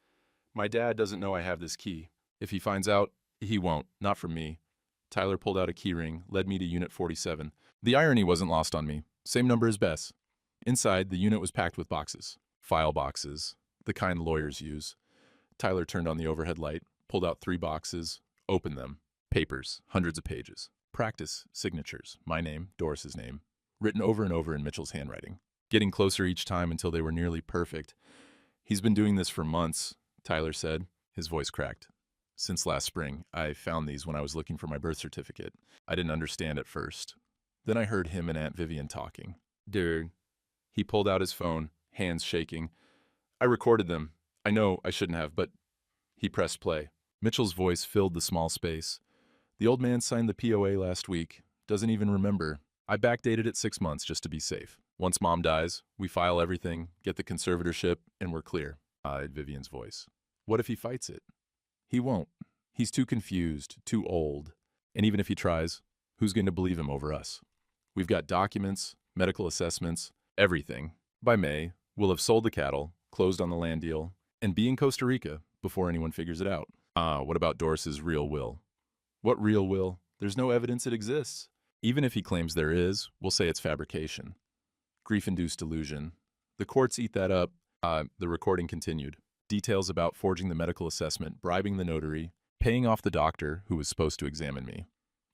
My dad doesn't know I have this key. If he finds out, he won't, not from me. Tyler pulled out a key ring, led me to Unit 47. The irony wasn't lost on me. Same number as Bess. Inside, the unit was packed with boxes. File boxes, the kind lawyers use. Tyler turned on the overhead light, pulled out 3 boxes, opened them. Papers, hundreds of pages. Practice, signatures, my name, Doris's name, written over and over in Mitchell's handwriting. Getting closer each time until they were nearly perfect. He's been doing this for months, Tyler said. His voice cracked. Since last spring, I found these when I was looking for my birth certificate. I didn't understand at first. Then I heard him and Aunt Vivian talking. Dude. He pulled out his phone, hands shaking. I recorded them. I know I shouldn't have, but... He pressed play. Mitchell's voice filled the small space. The old man signed the POA last week. Doesn't even remember. I backdated it 6 months just to be safe. Once Mom dies, we file everything, get the conservatorship, and we're clear. Vivian's voice. What if he fights it? He won't. He's too confused, too old. And even if he tries, who's going to believe him over us? We've got documents, medical assessments, everything. By May, we'll have sold the cattle, closed on the land deal, and be in Costa Rica before anyone figures it out. What about Doris's real will? What real will? There's no evidence it exists. Even if he claims there is, we'll say it's fabrication. Grief-induced delusion. The courts eat that up. The recording continued. Details about forging the medical assessment, bribing the notary, paying off the doctor who was supposed to examine me.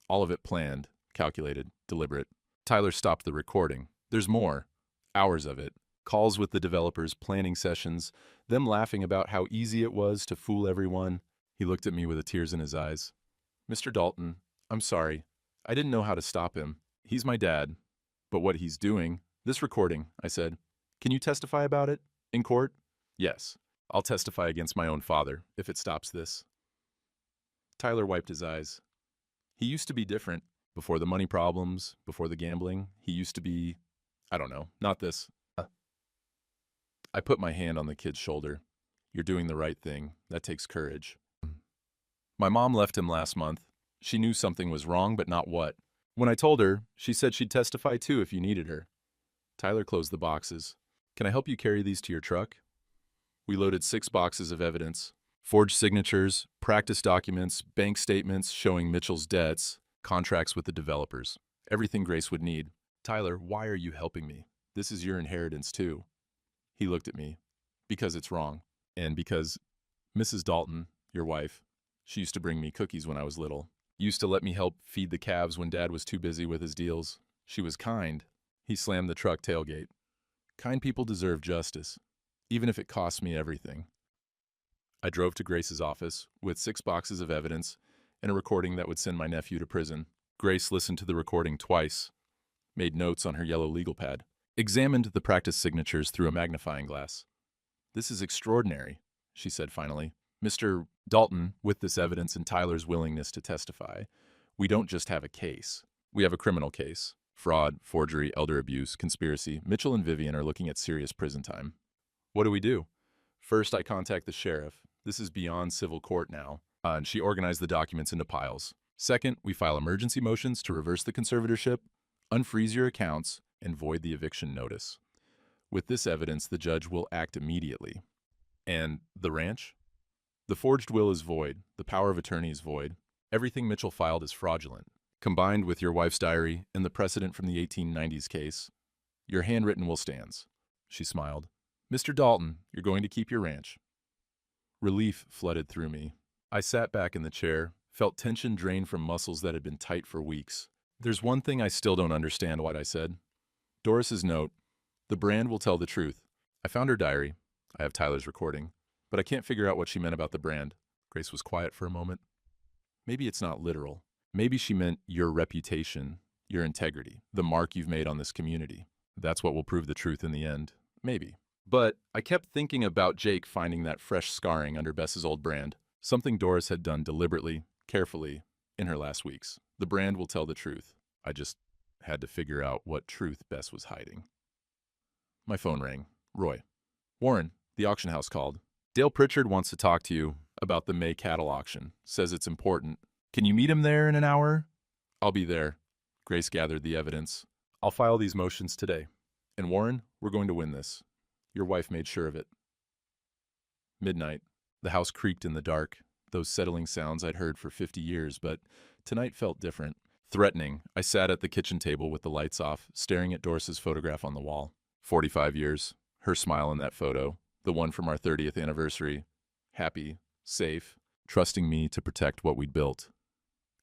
All of it planned, calculated, deliberate. Tyler stopped the recording. There's more. Hours of it. Calls with the developers, planning sessions, them laughing about how easy it was to fool everyone. He looked at me with the tears in his eyes. Mr. Dalton, I'm sorry. I didn't know how to stop him. He's my dad. But what he's doing... This recording, I said. Can you testify about it? In court? Yes. I'll testify against my own father, if it stops this. Tyler wiped his eyes. He used to be different. Before the money problems, before the gambling, he used to be... I don't know, not this. I put my hand on the kid's shoulder. You're doing the right thing. That takes courage. My mom left him last month. She knew something was wrong, but not what. When I told her, she said she'd testify too if you needed her. Tyler closed the boxes. Can I help you carry these to your truck? We loaded 6 boxes of evidence. Forged signatures, practice documents, bank statements showing Mitchell's debts, contracts with the developers. Everything Grace would need. Tyler, why are you helping me? This is your inheritance too. He looked at me. Because it's wrong. And because Mrs. Dalton, your wife, she used to bring me cookies when I was little. Used to let me help feed the calves when Dad was too busy with his deals. She was kind. He slammed the truck tailgate. Kind people deserve justice, even if it costs me everything. I drove to Grace's office with 6 boxes of evidence and a recording that would send my nephew to prison. Grace listened to the recording twice, made notes on her yellow legal pad, examined the practice signatures through a magnifying glass. This is extraordinary, she said finally. Mr. Dalton, with this evidence and Tyler's willingness to testify, we don't just have a case. We have a criminal case. Fraud, forgery, elder abuse, conspiracy. Mitchell and Vivian are looking at serious prison time. What do we do? First, I contact the sheriff. This is beyond civil court now, and she organized the documents into piles. Second, we file emergency motions to reverse the conservatorship, unfreeze your accounts, and void the eviction notice. With this evidence, the judge will act immediately. And the ranch? The forged will is void. The power of attorney is void. Everything Mitchell filed is fraudulent. Combined with your wife's diary and the precedent from the 1890s case, your handwritten will stands. She smiled. Mr. Dalton, you're going to keep your ranch. Relief flooded through me. I sat back in the chair, felt tension drain from muscles that had been tight for weeks. There's one thing I still don't understand what I said. Doris's note, the brand will tell the truth. I found her diary. I have Tyler's recording. But I can't figure out what she meant about the brand. Grace was quiet for a moment. Maybe it's not literal. Maybe she meant your reputation, your integrity, the mark you've made on this community. That's what will prove the truth in the end. Maybe. But I kept thinking about Jake finding that fresh scarring under Bess's old brand, something Doris had done deliberately, carefully, in her last weeks. The brand will tell the truth. I just had to figure out what truth Bess was hiding. My phone rang. Roy. Warren, the auction house called. Dale Pritchard wants to talk to you about the May cattle auction. Says it's important. Can you meet him there in an hour? I'll be there. Grace gathered the evidence. I'll file these motions today. And Warren, we're going to win this. Your wife made sure of it. Midnight. The house creaked in the dark, those settling sounds I'd heard for 50 years, but tonight felt different. Threatening, I sat at the kitchen table with the lights off, staring at Doris's photograph on the wall. 45 years. Her smile in that photo. The one from our 30th anniversary. Happy, safe, trusting me to protect what we'd built.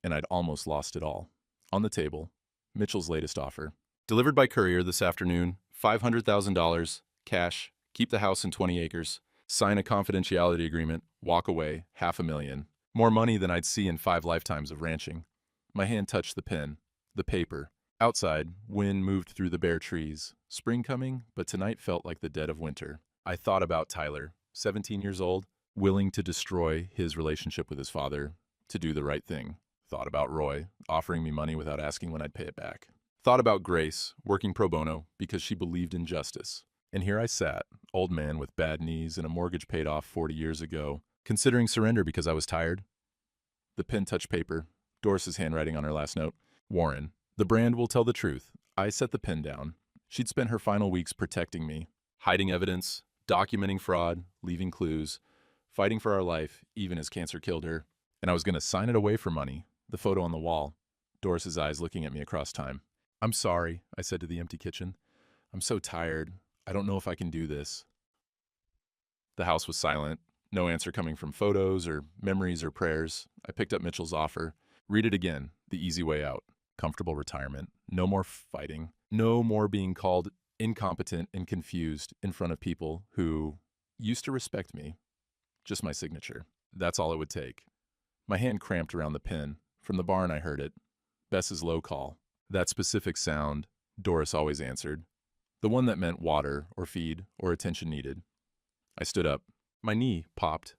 And I'd almost lost it all. On the table, Mitchell's latest offer. Delivered by courier this afternoon, $500,000, cash, keep the house in 20 acres, sign a confidentiality agreement, walk away, $500,000. More money than I'd see in 5 lifetimes of ranching. My hand touched the pen, the paper. Outside, wind moved through the bare trees. Spring coming, but tonight felt like the dead of winter. I thought about Tyler, 17 years old, willing to destroy his relationship with his father, to do the right thing. Thought about Roy, offering me money without asking when I'd pay it back. Thought about Grace, working pro bono because she believed in justice. And here I sat, old man with bad knees and a mortgage paid off 40 years ago, considering surrender because I was tired. The pen touched paper, Doris's handwriting on her last note. Warren, the brand will tell the truth. I set the pen down. She'd spent her final weeks protecting me, hiding evidence, documenting fraud, leaving clues, fighting for our life, even as cancer killed her. And I was going to sign it away for money, the photo on the wall, Doris's eyes looking at me across time. I'm sorry, I said to the empty kitchen. I'm so tired. I don't know if I can do this. The house was silent, no answer coming from photos or memories or prayers. I picked up Mitchell's offer. Read it again, the easy way out. Comfortable retirement, no more fighting, no more being called incompetent and confused in front of people who used to respect me. Just my signature. That's all it would take. My hand cramped around the pen. From the barn I heard it. Bess's low call. That specific sound Doris always answered. The one that meant water or feed or attention needed. I stood up. My knee popped.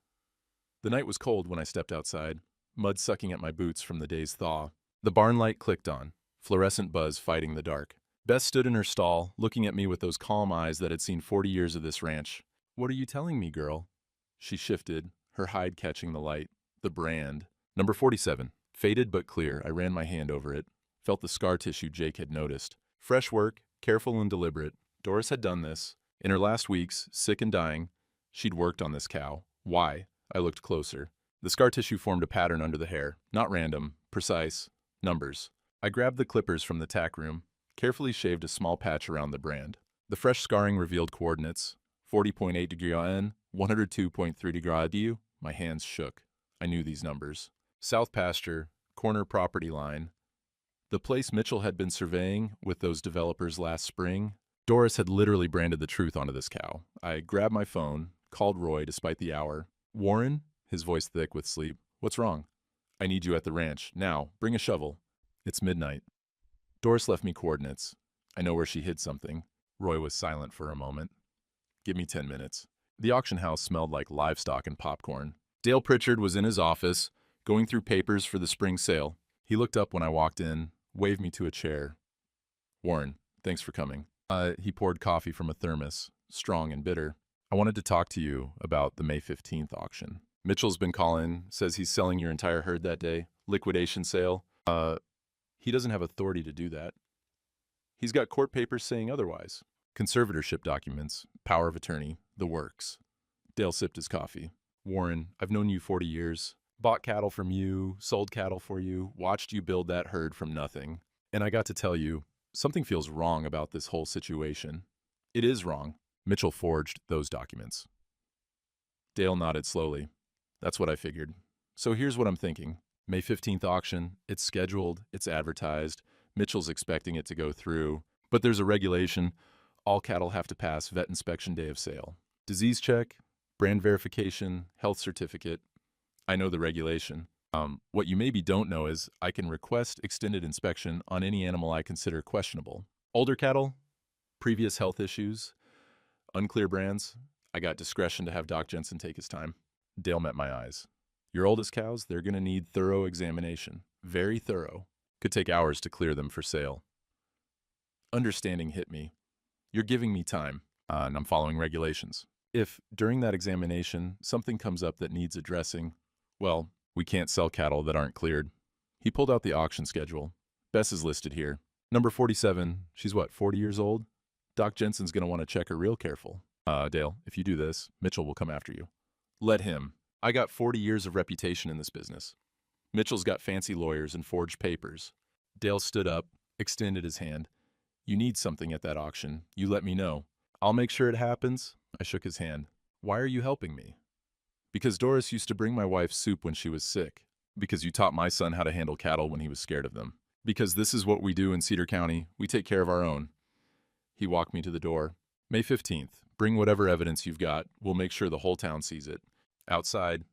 The night was cold when I stepped outside, mud sucking at my boots from the day's thaw. The barn light clicked on, fluorescent buzz fighting the dark. Bess stood in her stall, looking at me with those calm eyes that had seen 40 years of this ranch. What are you telling me, girl? She shifted, her hide catching the light. The brand. Number 47. Faded but clear. I ran my hand over it. Felt the scar tissue Jake had noticed. Fresh work, careful and deliberate. Doris had done this. In her last weeks, sick and dying, she'd worked on this cow. Why? I looked closer. The scar tissue formed a pattern under the hair. Not random, precise. Numbers. I grabbed the clippers from the tack room, carefully shaved a small patch around the brand. The fresh scarring revealed coordinates. 40.8 degree N, 102.3 degree DU. My hands shook. I knew these numbers. South pasture, corner property line. The place Mitchell had been surveying with those developers last spring. Doris had literally branded the truth onto this cow. I grabbed my phone, called Roy despite the hour. Warren, his voice thick with sleep. What's wrong? I need you at the ranch. Now, bring a shovel. It's midnight. Doris left me coordinates. I know where she hid something. Roy was silent for a moment. Give me 10 minutes. The auction house smelled like livestock and popcorn. Dale Pritchard was in his office, going through papers for the spring sale. He looked up when I walked in, waved me to a chair. Warren, thanks for coming. He poured coffee from a thermos, strong and bitter. I wanted to talk to you about the May 15th auction. Mitchell's been calling, says he's selling your entire herd that day. Liquidation sale. He doesn't have authority to do that. He's got court papers saying otherwise. Conservatorship documents, power of attorney, the works. Dale sipped his coffee. Warren, I've known you 40 years. Bought cattle from you, sold cattle for you, watched you build that herd from nothing. And I got to tell you, something feels wrong about this whole situation. It is wrong. Mitchell forged those documents. Dale nodded slowly. That's what I figured. So here's what I'm thinking. May 15th auction, it's scheduled, it's advertised. Mitchell's expecting it to go through. But there's a regulation. All cattle have to pass vet inspection day of sale. Disease check, brand verification, health certificate. I know the regulation. What you maybe don't know is I can request extended inspection on any animal I consider questionable. Older cattle, previous health issues, unclear brands. I got discretion to have Doc Jensen take his time. Dale met my eyes. Your oldest cows, they're going to need thorough examination. Very thorough. Could take hours to clear them for sale. Understanding hit me. You're giving me time, and I'm following regulations. If, during that examination, something comes up that needs addressing, well, we can't sell cattle that aren't cleared. He pulled out the auction schedule. Bess is listed here. Number 47, she's what, 40 years old? Doc Jensen's going to want to check her real careful. Dale, if you do this, Mitchell will come after you. Let him. I got 40 years of reputation in this business. Mitchell's got fancy lawyers and forged papers. Dale stood up, extended his hand. You need something at that auction. You let me know. I'll make sure it happens. I shook his hand. Why are you helping me? Because Doris used to bring my wife soup when she was sick. Because you taught my son how to handle cattle when he was scared of them. Because this is what we do in Cedar County. We take care of our own. He walked me to the door. May 15th. Bring whatever evidence you've got. We'll make sure the whole town sees it. Outside,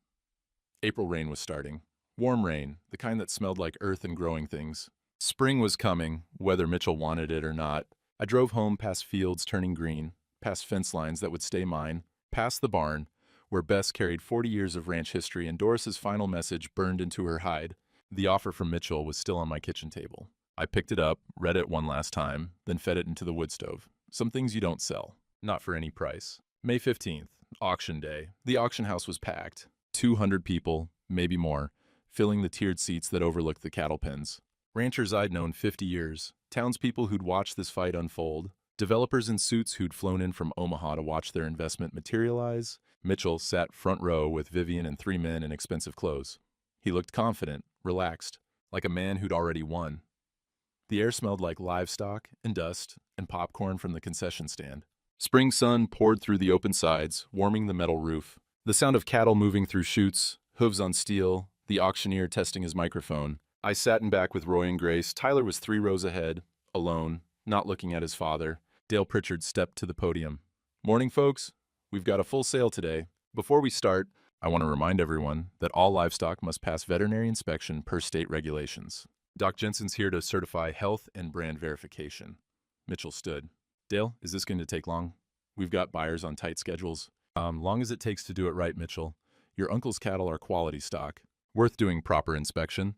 April rain was starting. Warm rain, the kind that smelled like earth and growing things. Spring was coming, whether Mitchell wanted it or not. I drove home past fields turning green, past fence lines that would stay mine, past the barn, where Bess carried 40 years of ranch history and Doris's final message burned into her hide. The offer from Mitchell was still on my kitchen table. I picked it up, read it one last time, then fed it into the wood stove. Some things you don't sell, not for any price. May 15th, auction day. The auction house was packed. 200 people, maybe more, filling the tiered seats that overlooked the cattle pens. Ranchers I'd known 50 years, townspeople who'd watched this fight unfold, developers in suits who'd flown in from Omaha to watch their investment materialize. Mitchell sat front row with Vivian and 3 men in expensive clothes. He looked confident, relaxed, like a man who'd already won. The air smelled like livestock and dust and popcorn from the concession stand. Spring sun poured through the open sides, warming the metal roof. The sound of cattle moving through chutes, hooves on steel, the auctioneer testing his microphone. I sat in back with Roy and Grace. Tyler was 3 rows ahead, alone, not looking at his father. Dale Pritchard stepped to the podium. Morning, folks. We've got a full sale today. Before we start, I want to remind everyone that all livestock must pass veterinary inspection per state regulations. Doc Jensen's here to certify health and brand verification. Mitchell stood. Dale, is this going to take long? We've got buyers on tight schedules. Long as it takes to do it right, Mitchell. Your uncle's cattle are quality stock, worth doing proper inspection.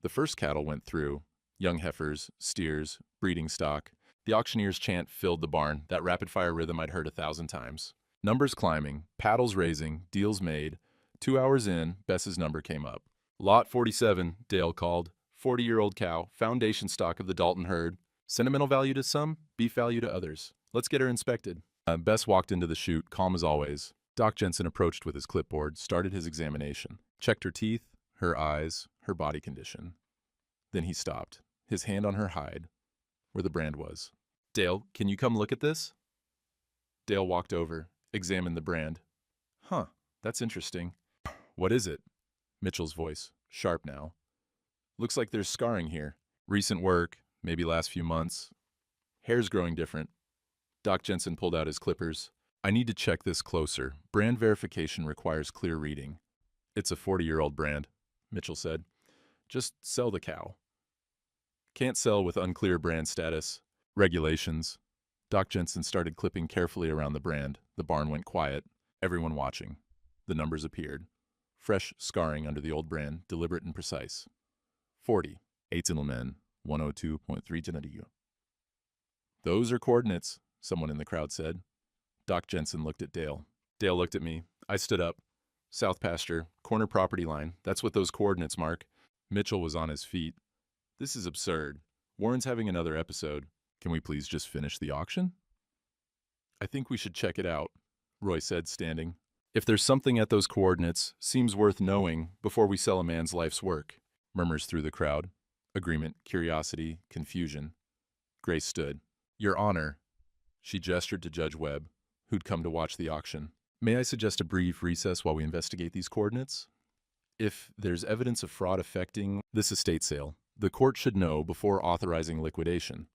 The first cattle went through, young heifers, steers, breeding stock. The auctioneer's chant filled the barn, that rapid-fire rhythm I'd heard 1,000 times. Numbers climbing, paddles raising, deals made. 2 hours in, Bess's number came up. Lot 47, Dale called. 40-year-old cow, foundation stock of the Dalton herd. Sentimental value to some, beef value to others. Let's get her inspected. Bess walked into the chute, calm as always. Doc Jensen approached with his clipboard, started his examination. Checked her teeth, her eyes, her body condition. Then he stopped, his hand on her hide, where the brand was. Dale, can you come look at this? Dale walked over, examined the brand. Huh, that's interesting. What is it? Mitchell's voice, sharp now. Looks like there's scarring here. Recent work, maybe last few months. Hair's growing different. Doc Jensen pulled out his clippers. I need to check this closer. Brand verification requires clear reading. It's a 40-year-old brand, Mitchell said. Just sell the cow. Can't sell with unclear brand status. Regulations. Doc Jensen started clipping carefully around the brand. The barn went quiet. Everyone watching. The numbers appeared. Fresh scarring under the old brand, deliberate and precise. 40. 8 gentlemen, 102.3 genetigu. Those are coordinates, someone in the crowd said. Doc Jensen looked at Dale. Dale looked at me. I stood up. South pasture, corner property line. That's what those coordinates mark. Mitchell was on his feet. This is absurd. Warren's having another episode. Can we please just finish the auction? I think we should check it out, Roy said, standing. If there's something at those coordinates, seems worth knowing before we sell a man's life's work. Murmurs through the crowd. Agreement, curiosity, confusion. Grace stood. Your Honor. She gestured to Judge Webb, who'd come to watch the auction. May I suggest a brief recess while we investigate these coordinates? If there's evidence of fraud affecting this estate sale, the court should know before authorizing liquidation.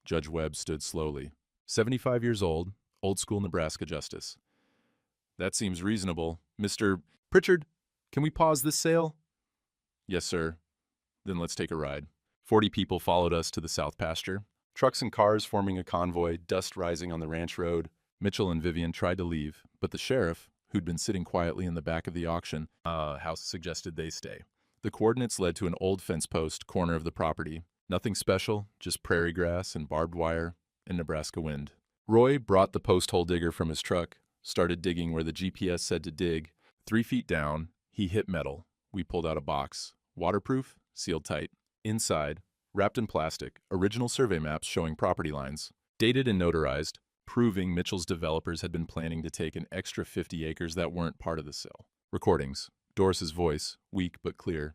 Judge Webb stood slowly. 75 years old, old-school Nebraska justice. That seems reasonable. Mr. Pritchard, can we pause this sale? Yes, sir. Then let's take a ride. 40 people followed us to the south pasture. Trucks and cars forming a convoy, dust rising on the ranch road. Mitchell and Vivian tried to leave, but the sheriff, who'd been sitting quietly in the back of the auction house, suggested they stay. The coordinates led to an old fence post, corner of the property. Nothing special, just prairie grass and barbed wire and Nebraska wind. Roy brought the post hole digger from his truck, started digging where the GPS said to dig. 3 feet down, he hit metal. We pulled out a box. Waterproof, sealed tight. Inside, wrapped in plastic, original survey maps showing property lines. Dated and notarized, proving Mitchell's developers had been planning to take an extra 50 acres that weren't part of the sale. Recordings. Doris's voice, weak but clear.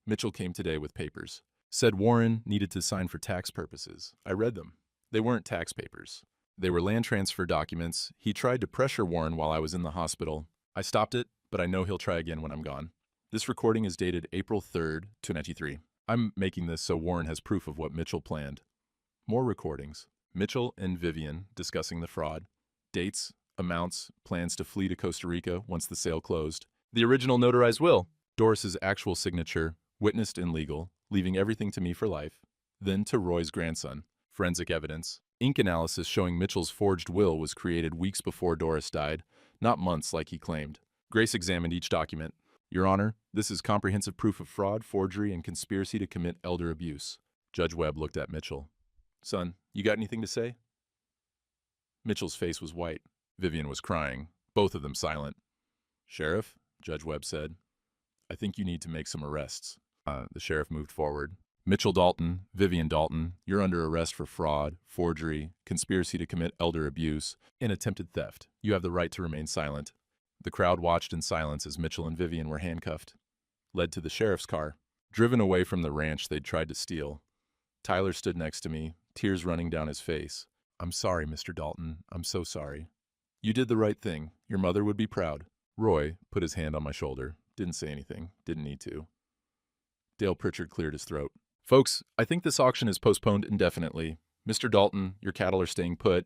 Mitchell came today with papers. Said Warren needed to sign for tax purposes. I read them. They weren't tax papers. They were land transfer documents. He tried to pressure Warren while I was in the hospital. I stopped it, but I know he'll try again when I'm gone. This recording is dated April 3rd, 2023. I'm making this so Warren has proof of what Mitchell planned. More recordings. Mitchell and Vivian discussing the fraud. Dates, amounts, plans to flee to Costa Rica once the sale closed. The original notarized will. Doris's actual signature, witnessed in legal, leaving everything to me for life. Then to Roy's grandson. Forensic evidence. Ink analysis showing Mitchell's forged will was created weeks before Doris died, not months like he claimed. Grace examined each document. Your Honor, this is comprehensive proof of fraud, forgery, and conspiracy to commit elder abuse. Judge Webb looked at Mitchell. Son, you got anything to say? Mitchell's face was white. Vivian was crying, both of them silent. Sheriff, Judge Webb said, I think you need to make some arrests. The sheriff moved forward. Mitchell Dalton, Vivian Dalton, you're under arrest for fraud, forgery, conspiracy to commit elder abuse, and attempted theft. You have the right to remain silent. The crowd watched in silence as Mitchell and Vivian were handcuffed. Led to the sheriff's car, driven away from the ranch they'd tried to steal. Tyler stood next to me, tears running down his face. I'm sorry, Mr. Dalton. I'm so sorry. You did the right thing. Your mother would be proud. Roy put his hand on my shoulder. Didn't say anything. Didn't need to. Dale Pritchard cleared his throat. Folks, I think this auction is postponed indefinitely. Mr. Dalton, your cattle are staying put.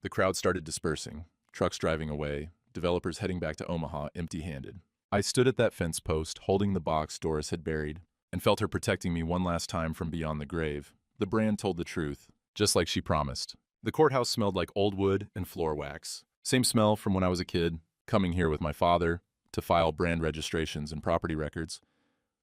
The crowd started dispersing. Trucks driving away. Developers heading back to Omaha empty-handed. I stood at that fence post, holding the box Doris had buried, and felt her protecting me one last time from beyond the grave. The brand told the truth, just like she promised. The courthouse smelled like old wood and floor wax. Same smell from when I was a kid, coming here with my father to file brand registrations and property records.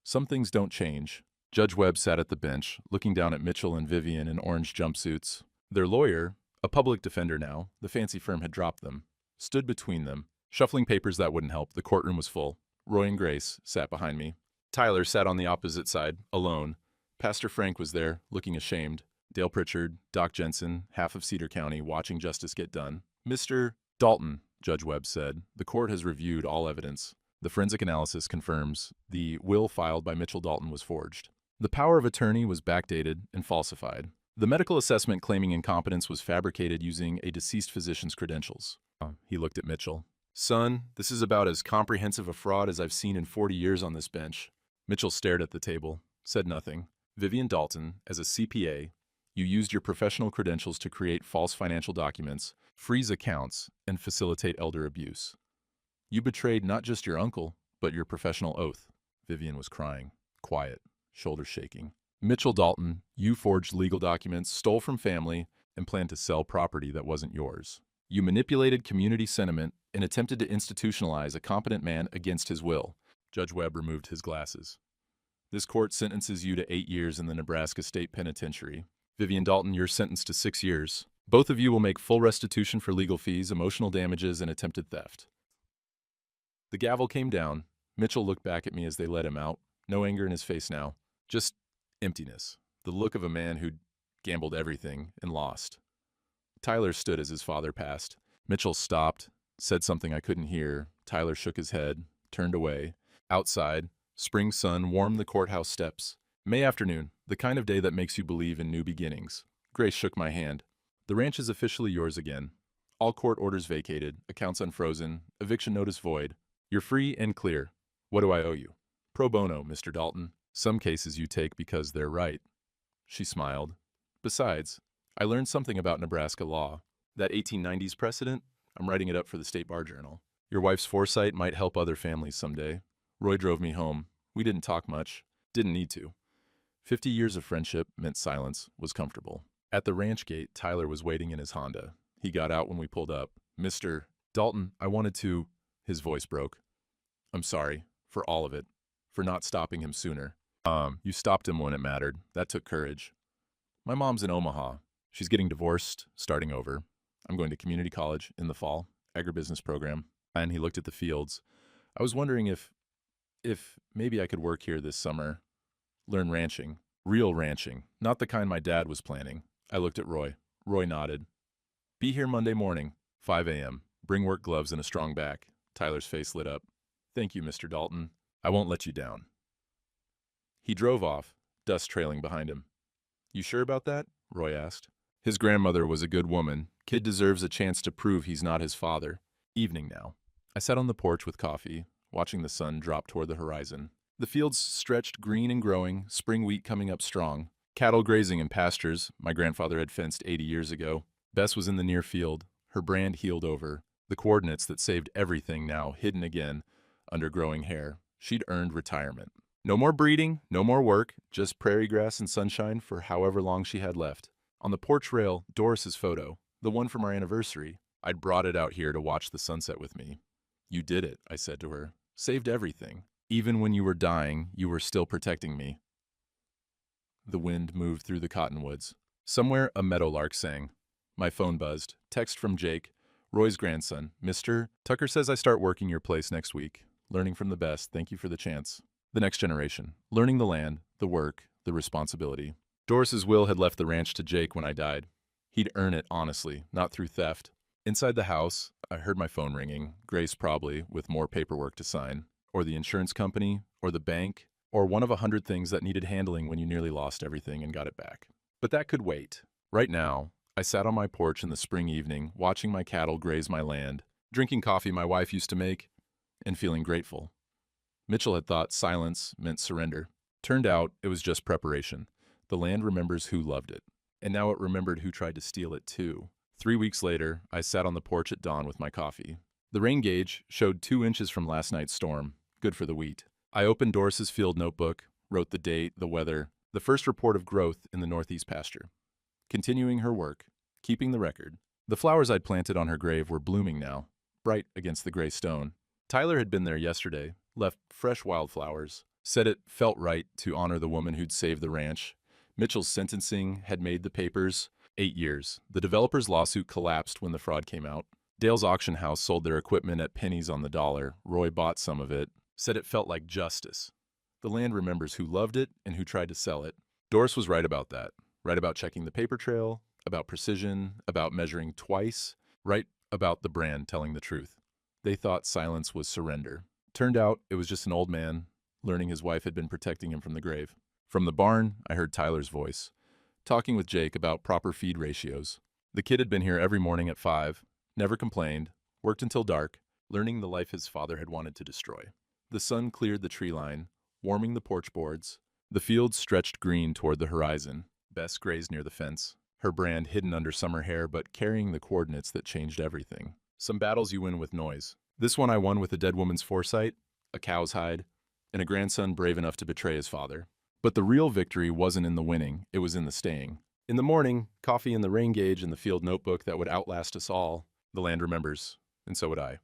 Some things don't change. Judge Webb sat at the bench, looking down at Mitchell and Vivian in orange jumpsuits. Their lawyer, a public defender now, the fancy firm had dropped them, stood between them. Shuffling papers that wouldn't help, the courtroom was full. Roy and Grace sat behind me. Tyler sat on the opposite side, alone. Pastor Frank was there, looking ashamed. Dale Pritchard, Doc Jensen, half of Cedar County, watching justice get done. Mr. Dalton, Judge Webb said, the court has reviewed all evidence. The forensic analysis confirms the will filed by Mitchell Dalton was forged. The power of attorney was backdated and falsified. The medical assessment claiming incompetence was fabricated using a deceased physician's credentials. He looked at Mitchell. Son, this is about as comprehensive a fraud as I've seen in 40 years on this bench. Mitchell stared at the table, said nothing. Vivian Dalton, as a CPA, you used your professional credentials to create false financial documents, freeze accounts, and facilitate elder abuse. You betrayed not just your uncle, but your professional oath. Vivian was crying, quiet, shoulders shaking. Mitchell Dalton, you forged legal documents, stole from family, and planned to sell property that wasn't yours. You manipulated community sentiment and attempted to institutionalize a competent man against his will. Judge Webb removed his glasses. This court sentences you to 8 years in the Nebraska State Penitentiary. Vivian Dalton, you're sentenced to 6 years. Both of you will make full restitution for legal fees, emotional damages, and attempted theft. The gavel came down. Mitchell looked back at me as they let him out. No anger in his face now. Just emptiness. The look of a man who'd gambled everything and lost. Tyler stood as his father passed. Mitchell stopped, said something I couldn't hear. Tyler shook his head, turned away. Outside, spring sun warmed the courthouse steps. May afternoon, the kind of day that makes you believe in new beginnings. Grace shook my hand. The ranch is officially yours again. All court orders vacated, accounts unfrozen, eviction notice void. You're free and clear. What do I owe you? Pro bono, Mr. Dalton. Some cases you take because they're right. She smiled. Besides, I learned something about Nebraska law. That 1890s precedent, I'm writing it up for the State Bar Journal. Your wife's foresight might help other families someday. Roy drove me home. We didn't talk much. Didn't need to. 50 years of friendship meant silence was comfortable. At the ranch gate, Tyler was waiting in his Honda. He got out when we pulled up. Mr. Dalton, I wanted to... His voice broke. I'm sorry. For all of it. For not stopping him sooner. You stopped him when it mattered. That took courage. My mom's in Omaha. She's getting divorced, starting over. I'm going to community college in the fall, agribusiness program. And he looked at the fields. I was wondering if maybe I could work here this summer. Learn ranching. Real ranching. Not the kind my dad was planning. I looked at Roy. Roy nodded. Be here Monday morning, 5 a.m. Bring work gloves and a strong back. Tyler's face lit up. Thank you, Mr. Dalton. I won't let you down. He drove off, dust trailing behind him. You sure about that? Roy asked. His grandmother was a good woman. Kid deserves a chance to prove he's not his father. Evening now. I sat on the porch with coffee, watching the sun drop toward the horizon. The fields stretched green and growing, spring wheat coming up strong. Cattle grazing in pastures my grandfather had fenced 80 years ago. Bess was in the near field, her brand healed over. The coordinates that saved everything now hidden again under growing hair. She'd earned retirement. No more breeding, no more work, just prairie grass and sunshine for however long she had left. On the porch rail, Doris's photo, the one from our anniversary. I'd brought it out here to watch the sunset with me. You did it, I said to her. Saved everything. Even when you were dying, you were still protecting me. The wind moved through the cottonwoods. Somewhere, a meadowlark sang. My phone buzzed. Text from Jake, Roy's grandson. Mr. Tucker says I start working your place next week. Learning from the best. Thank you for the chance. The next generation. Learning the land, the work, the responsibility. Doris's will had left the ranch to Jake when I died. He'd earn it honestly, not through theft. Inside the house, I heard my phone ringing. Grace probably, with more paperwork to sign. Or the insurance company, or the bank, or one of 100 things that needed handling when you nearly lost everything and got it back. But that could wait. Right now, I sat on my porch in the spring evening, watching my cattle graze my land, drinking coffee my wife used to make, and feeling grateful. Mitchell had thought silence meant surrender. Turned out it was just preparation. The land remembers who loved it. And now it remembered who tried to steal it too. 3 weeks later, I sat on the porch at dawn with my coffee. The rain gauge showed 2 inches from last night's storm. Good for the wheat. I opened Doris's field notebook, wrote the date, the weather, the first report of growth in the northeast pasture. Continuing her work, keeping the record. The flowers I'd planted on her grave were blooming now, bright against the gray stone. Tyler had been there yesterday, left fresh wildflowers, Said it felt right to honor the woman who'd saved the ranch. Mitchell's sentencing had made the papers. 8 years. The developer's lawsuit collapsed when the fraud came out. Dale's auction house sold their equipment at pennies on the dollar. Roy bought some of it. Said it felt like justice. The land remembers who loved it and who tried to sell it. Doris was right about that. Right about checking the paper trail, about precision, about measuring twice, right about the brand telling the truth. They thought silence was surrender. Turned out it was just an old man learning his wife had been protecting him from the grave. From the barn, I heard Tyler's voice, talking with Jake about proper feed ratios. The kid had been here every morning at 5, never complained, worked until dark, learning the life his father had wanted to destroy. The sun cleared the tree line, warming the porch boards. The fields stretched green toward the horizon. Bess grazed near the fence, her brand hidden under summer hair but carrying the coordinates that changed everything. Some battles you win with noise. This one I won with a dead woman's foresight, a cow's hide, and a grandson brave enough to betray his father. But the real victory wasn't in the winning, it was in the staying. In the morning, coffee in the rain gauge and the field notebook that would outlast us all. The land remembers, and so would I.